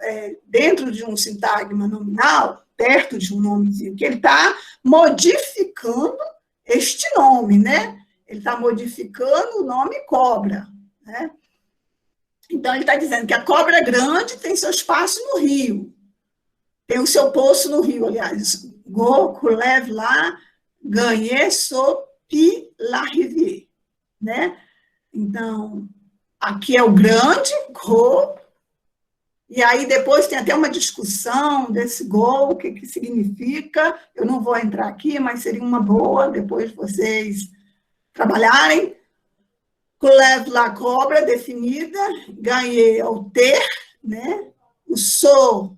dentro de um sintagma nominal, perto de um nomezinho, que ele está modificando este nome, né? Ele está modificando o nome cobra, né? Então, ele está dizendo que a cobra grande tem seu espaço no rio, tem o seu poço no rio, aliás. Go, coulev lá, gagné, sopi, la rivière, né? Então, aqui é o grande, go, e aí depois tem até uma discussão desse go, o que significa, eu não vou entrar aqui, mas seria uma boa, depois vocês trabalharem. Coulev la cobra, definida, ganhei é o ter, né? O sou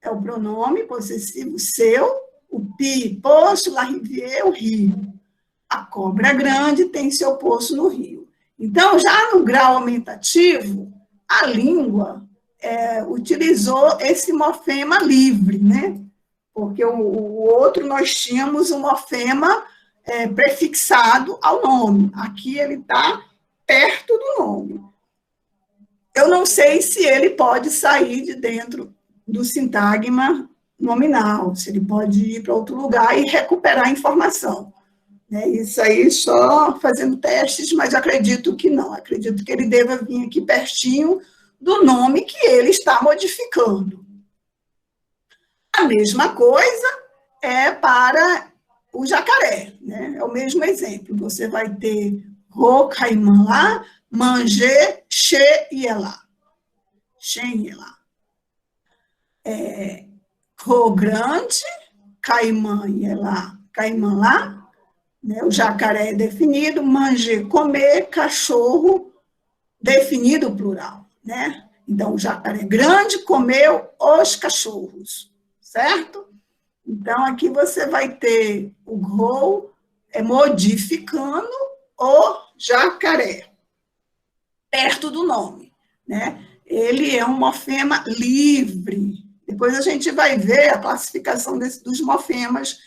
é o pronome possessivo seu, o pi, poço, la rivière, o rio. A cobra grande tem seu poço no rio. Então, já no grau aumentativo, a língua utilizou esse morfema livre, né? Porque o outro nós tínhamos um morfema prefixado ao nome. Aqui ele está perto do nome. Eu não sei se ele pode sair de dentro do sintagma nominal, se ele pode ir para outro lugar e recuperar a informação. Isso aí só fazendo testes, mas acredito que não. Acredito que ele deva vir aqui pertinho do nome que ele está modificando. A mesma coisa é para o jacaré, né? É o mesmo exemplo. Você vai ter ro, caimã lá, manger, che e lá. Shen e lá. Ro grande, caimã e lá, caimã lá, né? O jacaré é definido, manger, comer, cachorro, definido o plural, né? Então, o jacaré grande comeu os cachorros, certo? Então, aqui você vai ter o ro modificando o jacaré, perto do nome, né? Ele é um morfema livre. Depois a gente vai ver a classificação dos morfemas,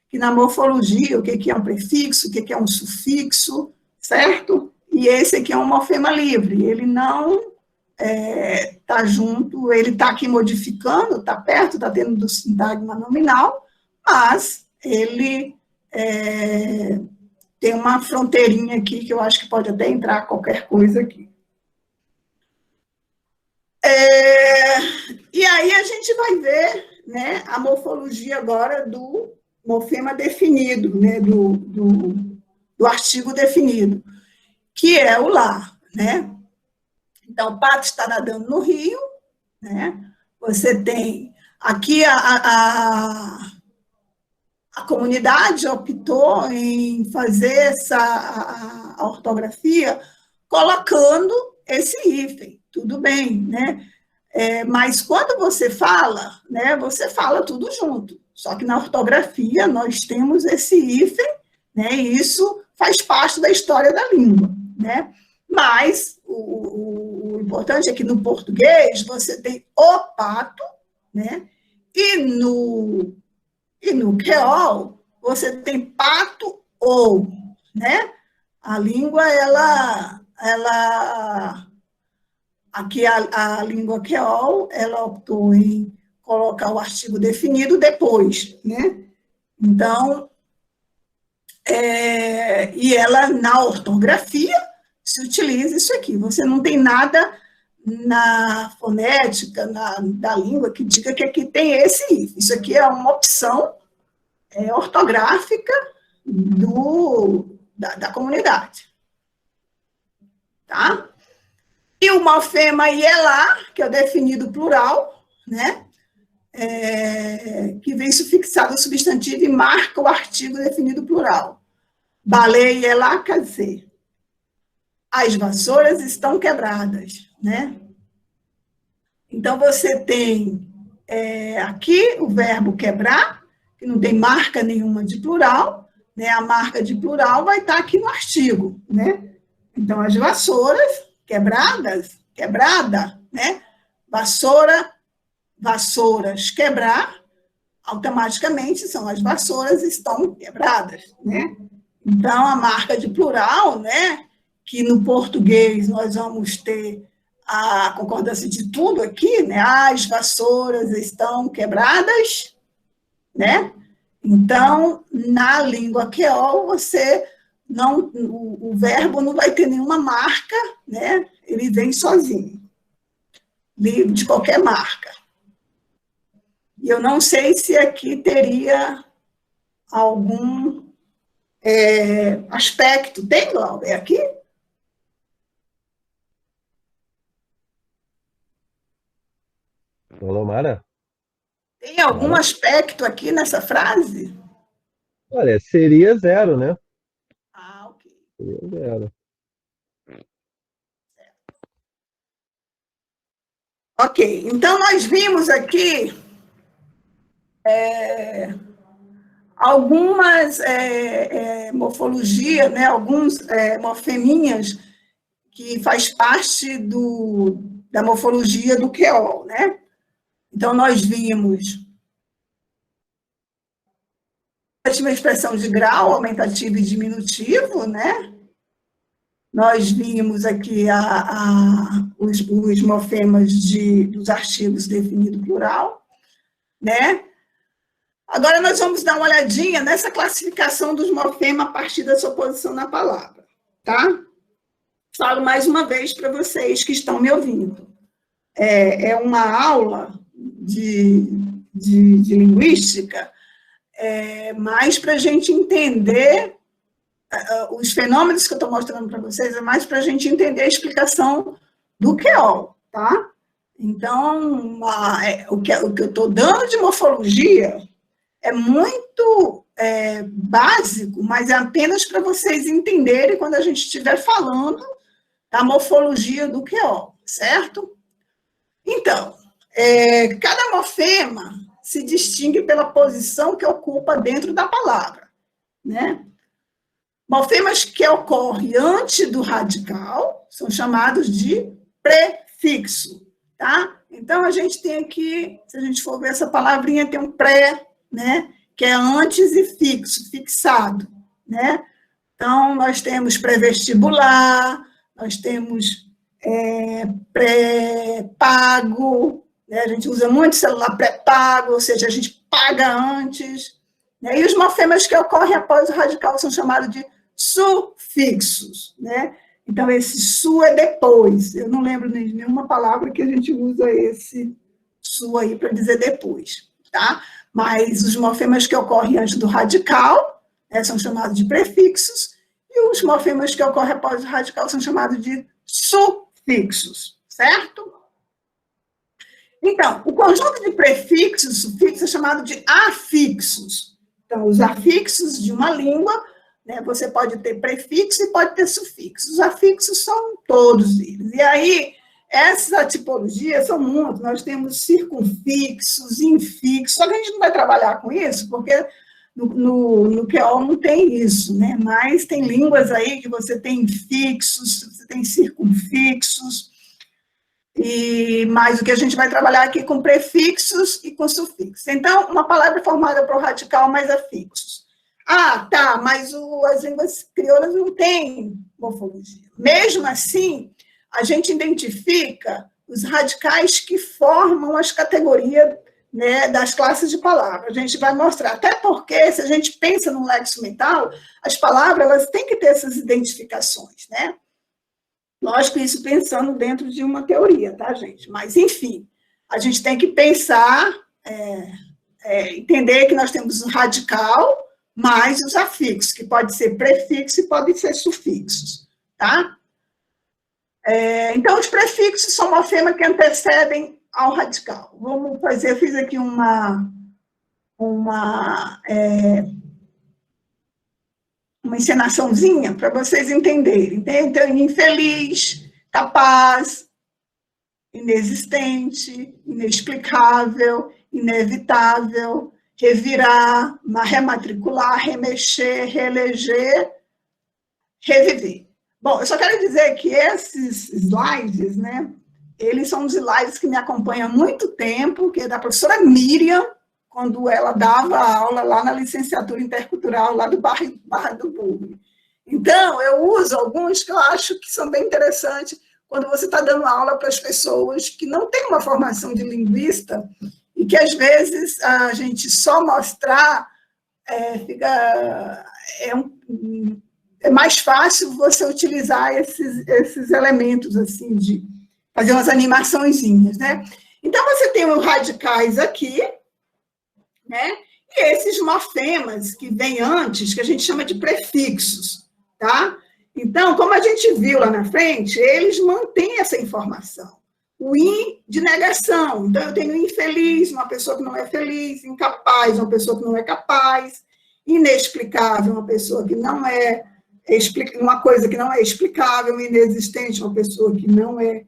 que na morfologia, o que é um prefixo, o que é um sufixo, certo? E esse aqui é um morfema livre, ele não está junto, ele está aqui modificando, está perto, está dentro do sintagma nominal, mas ele tem uma fronteirinha aqui que eu acho que pode até entrar qualquer coisa aqui. E aí a gente vai ver, né, a morfologia agora do morfema definido, né, do artigo definido, que é o lá, né? Então, o pato está nadando no rio, né? Você tem aqui a comunidade optou em fazer a ortografia colocando esse hífen, tudo bem, né? Mas quando você fala, né, você fala tudo junto. Só que na ortografia nós temos esse hífen, né, e isso faz parte da história da língua, né? Mas o importante é que no português você tem o pato, né? E no creol você tem pato ou, né? A língua, aqui a língua creol, ela optou em colocar o artigo definido depois, né? Então, e ela, na ortografia, se utiliza isso aqui. Você não tem nada na fonética, da língua, que diga que aqui tem esse if. Isso aqui é uma opção ortográfica da comunidade. Tá? E o morfema ielá, que é o definido plural, né? Que vem sufixado ao substantivo e marca o artigo definido plural. Baleia ielá, quer dizer, as vassouras estão quebradas, né? Então, você tem aqui o verbo quebrar, que não tem marca nenhuma de plural, né? A marca de plural vai estar aqui no artigo, né? Então, as vassouras quebradas, quebrada, né? Vassoura, vassouras, quebrar, automaticamente são as vassouras estão quebradas, né? Então, a marca de plural, né? Que no português nós vamos ter a concordância de tudo aqui, né? As vassouras estão quebradas, né? Então, na língua creol, o verbo não vai ter nenhuma marca, né? Ele vem sozinho, livre de qualquer marca. E eu não sei se aqui teria algum aspecto. Tem, Glauber, aqui? Alô, Mara? Tem algum aspecto aqui nessa frase? Olha, seria zero, né? Ah, ok. Seria zero. Ok, então nós vimos aqui algumas morfologias, né, alguns morfeminhas que faz parte da morfologia do creol, né? Então, nós vimos a expressão de grau, aumentativo e diminutivo, né? Nós vimos aqui os morfemas dos artigos definido plural, né? Agora, nós vamos dar uma olhadinha nessa classificação dos morfemas a partir da sua posição na palavra, tá? Falo mais uma vez para vocês que estão me ouvindo. É uma aula de linguística, mais para a gente entender os fenômenos que eu estou mostrando para vocês, é mais para a gente entender a explicação do creol, tá? Então, o que eu estou dando de morfologia é muito básico, mas é apenas para vocês entenderem quando a gente estiver falando da morfologia do creol, certo? Então, cada morfema se distingue pela posição que ocupa dentro da palavra, né? Morfemas que ocorrem antes do radical são chamados de prefixo, tá? Então, a gente tem aqui, se a gente for ver essa palavrinha, tem um pré, né? Que é antes e fixo, fixado, né? Então, nós temos pré-vestibular, nós temos pré-pago, né? A gente usa muito celular pré-pago, ou seja, a gente paga antes, né? E os morfemas que ocorrem após o radical são chamados de sufixos, né? Então, esse su é depois. Eu não lembro de nenhuma palavra que a gente usa esse su aí para dizer depois, tá? Mas os morfemas que ocorrem antes do radical, né, são chamados de prefixos, e os morfemas que ocorrem após o radical são chamados de sufixos, certo? Então, o conjunto de prefixos e sufixos é chamado de afixos. Então, os afixos de uma língua, né, você pode ter prefixo e pode ter sufixo. Os afixos são todos eles. E aí, essa tipologia são muitos. Nós temos circunfixos, infixos, só que a gente não vai trabalhar com isso, porque no QO não tem isso, né? Mas tem línguas aí que você tem fixos, você tem circunfixos, mas o que a gente vai trabalhar aqui com prefixos e com sufixos. Então, uma palavra formada por radical mais afixos. Ah, tá, mas as línguas crioulas não têm morfologia. Mesmo assim, a gente identifica os radicais que formam as categorias, né, das classes de palavras. A gente vai mostrar, até porque, se a gente pensa no lexo mental, as palavras elas têm que ter essas identificações, né? Lógico, isso pensando dentro de uma teoria, tá, gente? Mas, enfim, a gente tem que pensar, entender que nós temos o radical mais os afixos, que pode ser prefixo e pode ser sufixos, tá? Então, os prefixos são morfemas que antecedem ao radical. Vamos fazer, eu fiz aqui uma encenaçãozinha para vocês entenderem. Então, infeliz, capaz, inexistente, inexplicável, inevitável, revirar, rematricular, remexer, reeleger, reviver. Bom, eu só quero dizer que esses slides, né, eles são os slides que me acompanham há muito tempo, que é da professora Miriam, quando ela dava aula lá na licenciatura intercultural, lá do Barra do Bugre. Então, eu uso alguns que eu acho que são bem interessantes quando você está dando aula para as pessoas que não têm uma formação de linguista e que, às vezes, a gente só mostrar é mais fácil você utilizar esses elementos, assim, de fazer umas animaçõezinhas, né? Então, você tem os radicais aqui, né? E esses morfemas que vêm antes, que a gente chama de prefixos, tá? Então, como a gente viu lá na frente, eles mantêm essa informação. O in de negação. Então, eu tenho infeliz, uma pessoa que não é feliz, incapaz, uma pessoa que não é capaz, inexplicável, uma pessoa que não uma coisa que não é explicável, inexistente, uma pessoa que não é,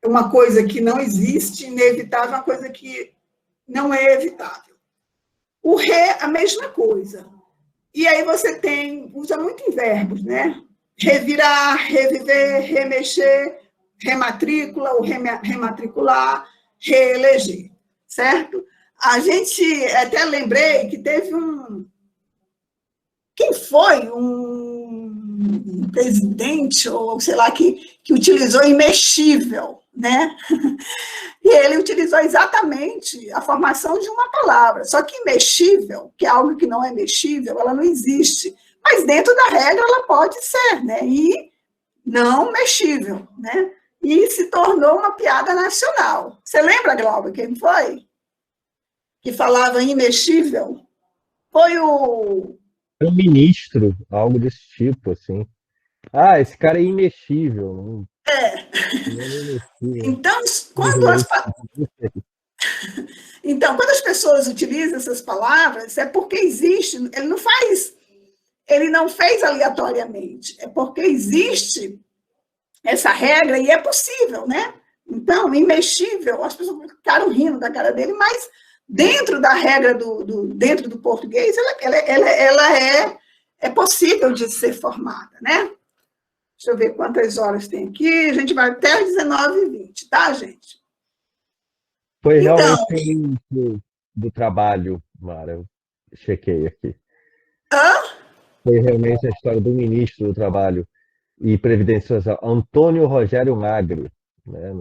uma coisa que não existe, inevitável, uma coisa que não é evitável. O re, a mesma coisa. E aí você usa muito em verbos, né? Revirar, reviver, remexer, rematrícula ou rematricular, reeleger, certo? A gente, até lembrei que teve quem foi um presidente, ou sei lá, que utilizou imexível, né? E ele utilizou exatamente a formação de uma palavra. Só que imexível, que é algo que não é mexível, ela não existe. Mas dentro da regra ela pode ser, né? E não mexível, né? E se tornou uma piada nacional. Você lembra, Glauber, quem foi? Que falava imexível? Foi o ministro, algo desse tipo, assim. Ah, esse cara é imexível. Então, quando as pessoas utilizam essas palavras, é porque existe, ele não fez aleatoriamente, é porque existe essa regra e é possível, né? Então, imexível, as pessoas ficaram rindo da cara dele, mas dentro da regra dentro do português, ela é possível de ser formada, né? Deixa eu ver quantas horas tem aqui. A gente vai até às 19h20, tá, gente? Foi realmente o início do trabalho, Mara. Eu chequei aqui. Foi realmente a história do ministro do Trabalho e Previdência Social, Antônio Rogério Magri. Né?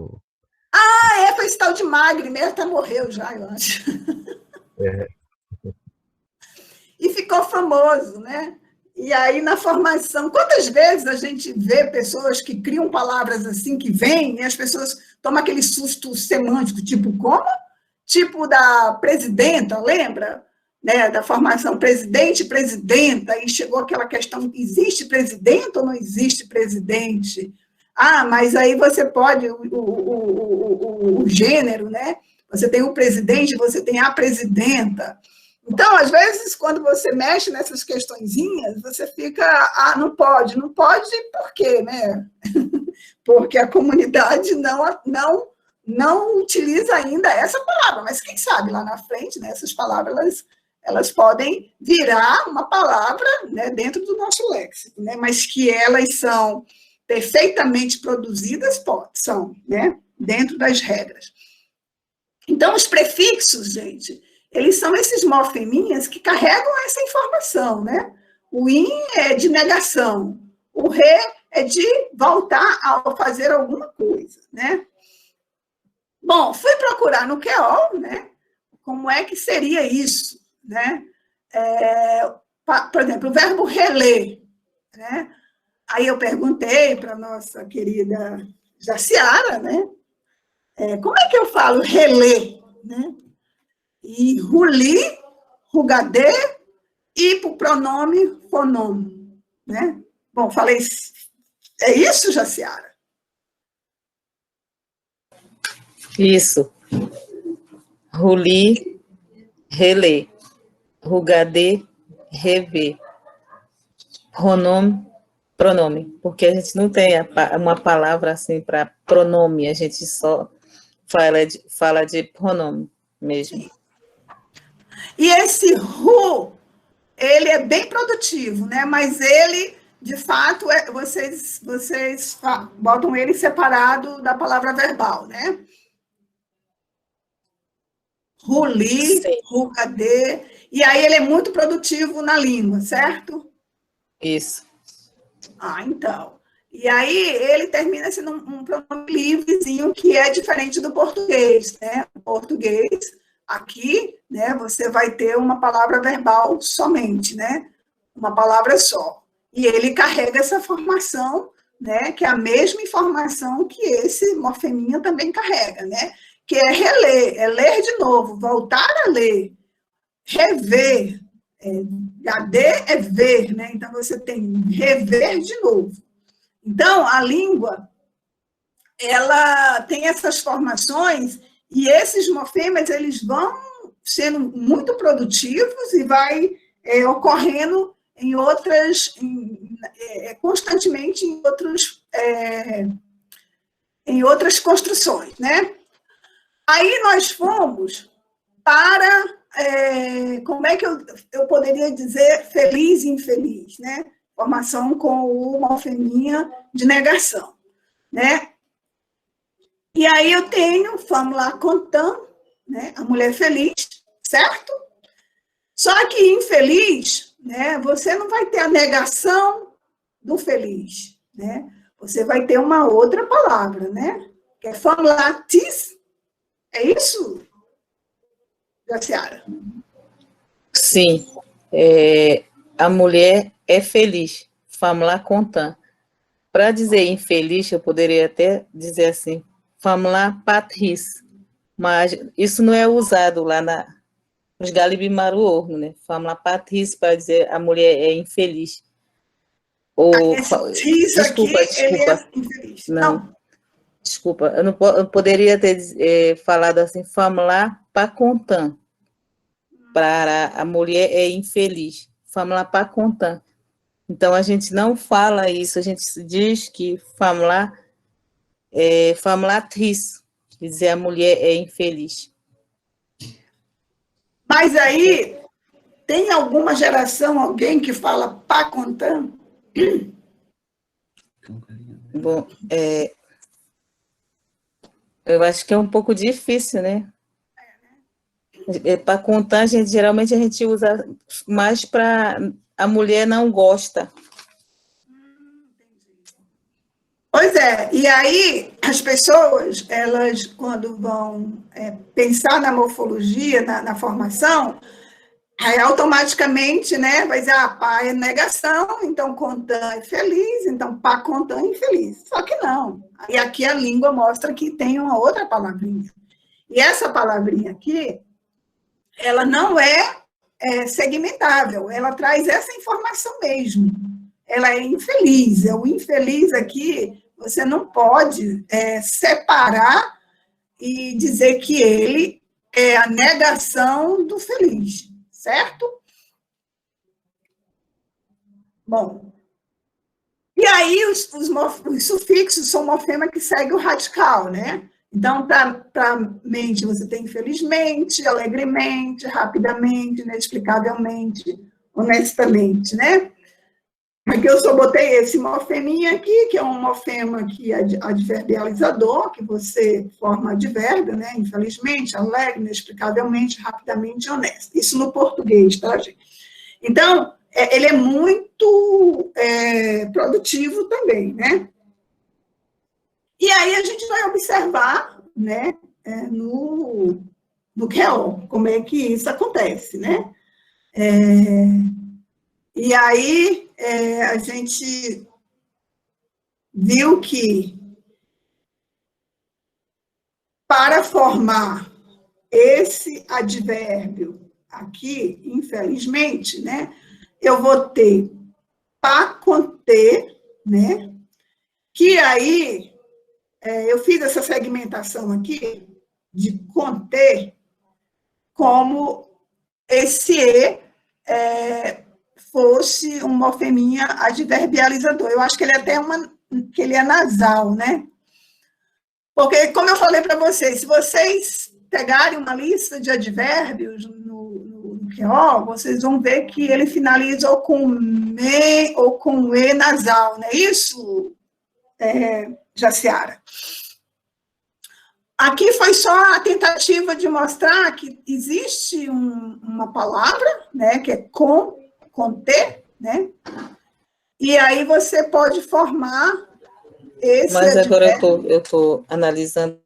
Foi esse tal de Magri mesmo, até morreu já, eu acho. E ficou famoso, né? E aí, na formação, quantas vezes a gente vê pessoas que criam palavras assim, que vêm, e as pessoas tomam aquele susto semântico, tipo como? Tipo da presidenta, lembra? Né, da formação presidente e presidenta, e chegou aquela questão, existe presidente ou não existe presidente? Ah, mas aí você pode, o gênero, né? Você tem o presidente, você tem a presidenta. Então, às vezes, quando você mexe nessas questõezinhas, você fica, não pode por quê, né? Porque a comunidade não utiliza ainda essa palavra, mas quem sabe lá na frente, né, essas palavras, elas podem virar uma palavra, né, dentro do nosso léxico, né, mas que elas são perfeitamente produzidas, são, né, dentro das regras. Então, os prefixos, gente, eles são esses morfeminhas que carregam essa informação, né? O in é de negação, o re é de voltar a fazer alguma coisa, né? Bom, fui procurar no QEOL, né? Como é que seria isso, né? Por exemplo, o verbo reler, né? Aí eu perguntei para a nossa querida Jaciara, né? Como é que eu falo reler, né? E ruli, rugadê, e para o pronome fonome, né? Bom, falei, é isso, Jaciara? Isso. Ruli, relê. Rugadê, rever. Pronome. Porque a gente não tem uma palavra assim para pronome, a gente só fala de pronome mesmo. Sim. E esse ru, ele é bem produtivo, né? Mas ele, de fato, vocês botam ele separado da palavra verbal, né? Ruli, rugadê, e aí ele é muito produtivo na língua, certo? Isso. Então. E aí ele termina sendo um pronome livrezinho que é diferente do português, né? O português, aqui, né, você vai ter uma palavra verbal somente, né? Uma palavra só. E ele carrega essa formação, né, que é a mesma informação que esse morfeminha também carrega, né? Que é reler, é ler de novo, voltar a ler, rever. Gader é ver, né? Então você tem rever de novo. Então, a língua, ela tem essas formações e esses morfemas, eles vão sendo muito produtivos e vai ocorrendo em outras, constantemente em outras construções, né? Aí nós fomos para, como é que eu poderia dizer, feliz e infeliz, né? Formação com o morfeminha de negação, né? E aí eu tenho, vamos lá, contando, né? A mulher feliz, certo? Só que infeliz, né? Você não vai ter a negação do feliz, né? Você vai ter uma outra palavra, né? Que é famlatis. É isso, Jaciara? Sim. A mulher é feliz. Vamos lá contar. Para dizer infeliz, eu poderia até dizer assim, vamos lá patris. Mas isso não é usado lá nos Galibimaru, né? Vamos lá patris para dizer a mulher é infeliz. Ou, desculpa. Ele é infeliz. Não. Desculpa, eu poderia ter falado assim, vamos lá para contar. Para a mulher é infeliz. Vamos lá para contar. Então, a gente não fala isso, a gente diz que fama atriz, quer dizer, a mulher é infeliz. Mas aí, tem alguma geração, alguém que fala pá contando? Bom, eu acho que é um pouco difícil, né? Para contar, geralmente a gente usa mais para a mulher não gosta. Pois é, e aí as pessoas, elas, quando vão pensar na morfologia, na formação, Aí, automaticamente, né, vai dizer, pá é negação, então Contan é feliz, então pá Contan é infeliz. Só que não. E aqui a língua mostra que tem uma outra palavrinha. E essa palavrinha aqui, ela não é segmentável, ela traz essa informação mesmo. Ela é infeliz. O infeliz aqui, você não pode separar e dizer que ele é a negação do feliz, certo? Bom, e aí os sufixos são morfema que segue o radical, né? Então, para mente, você tem infelizmente, alegremente, rapidamente, inexplicavelmente, honestamente, né? Aqui eu só botei esse morfeminha aqui, que é um morfema aqui adverbializador, que você forma advérbio, né? Infelizmente, alegre, inexplicavelmente, rapidamente, honesto. Isso no português, tá, gente? Então, ele é muito produtivo também, né? E aí a gente vai observar, né, no creol, como é que isso acontece, né? E aí a gente viu que para formar esse advérbio aqui, infelizmente, né, eu vou ter para conter, né, que aí eu fiz essa segmentação aqui de conter como esse fosse um morfeminha adverbializador. Eu acho que ele é até que ele é nasal, né? Porque, como eu falei para vocês, se vocês pegarem uma lista de advérbios no QO, vocês vão ver que ele finaliza ou com me ou com e nasal, não é isso, Jaciara? Aqui foi só a tentativa de mostrar que existe uma palavra, né, que é conter, né? E aí você pode formar esse Mas agora eu tô analisando.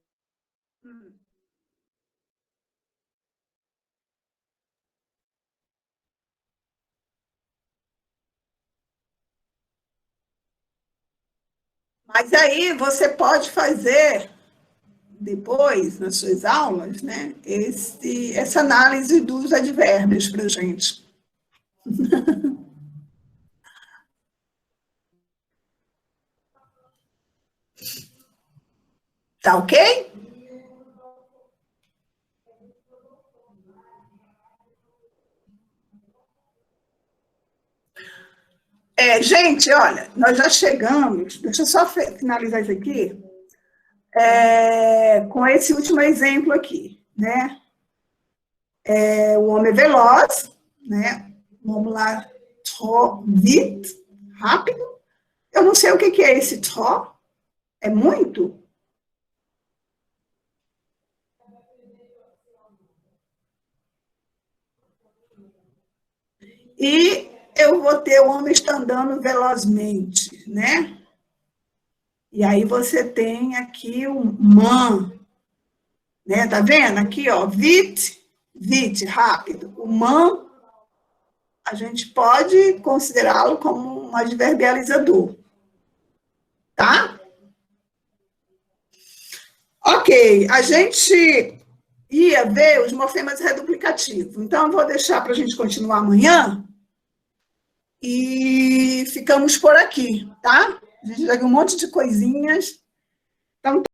Mas aí você pode fazer depois, nas suas aulas, né, essa análise dos advérbios para a gente. Tá ok? Gente, olha, nós já chegamos, deixa eu só finalizar isso aqui, com esse último exemplo aqui, né? O homem veloz, né? Vamos lá, trop vite, rápido. Eu não sei o que é esse trop, é muito? E eu vou ter o homem está andando velozmente, né? E aí você tem aqui o man, né? Tá vendo? Aqui, ó, vite, vite, rápido. O man, a gente pode considerá-lo como um adverbializador. Tá? Ok, a gente ia ver os morfemas reduplicativos. Então, eu vou deixar para a gente continuar amanhã. E ficamos por aqui, tá? A gente já viu um monte de coisinhas. Então,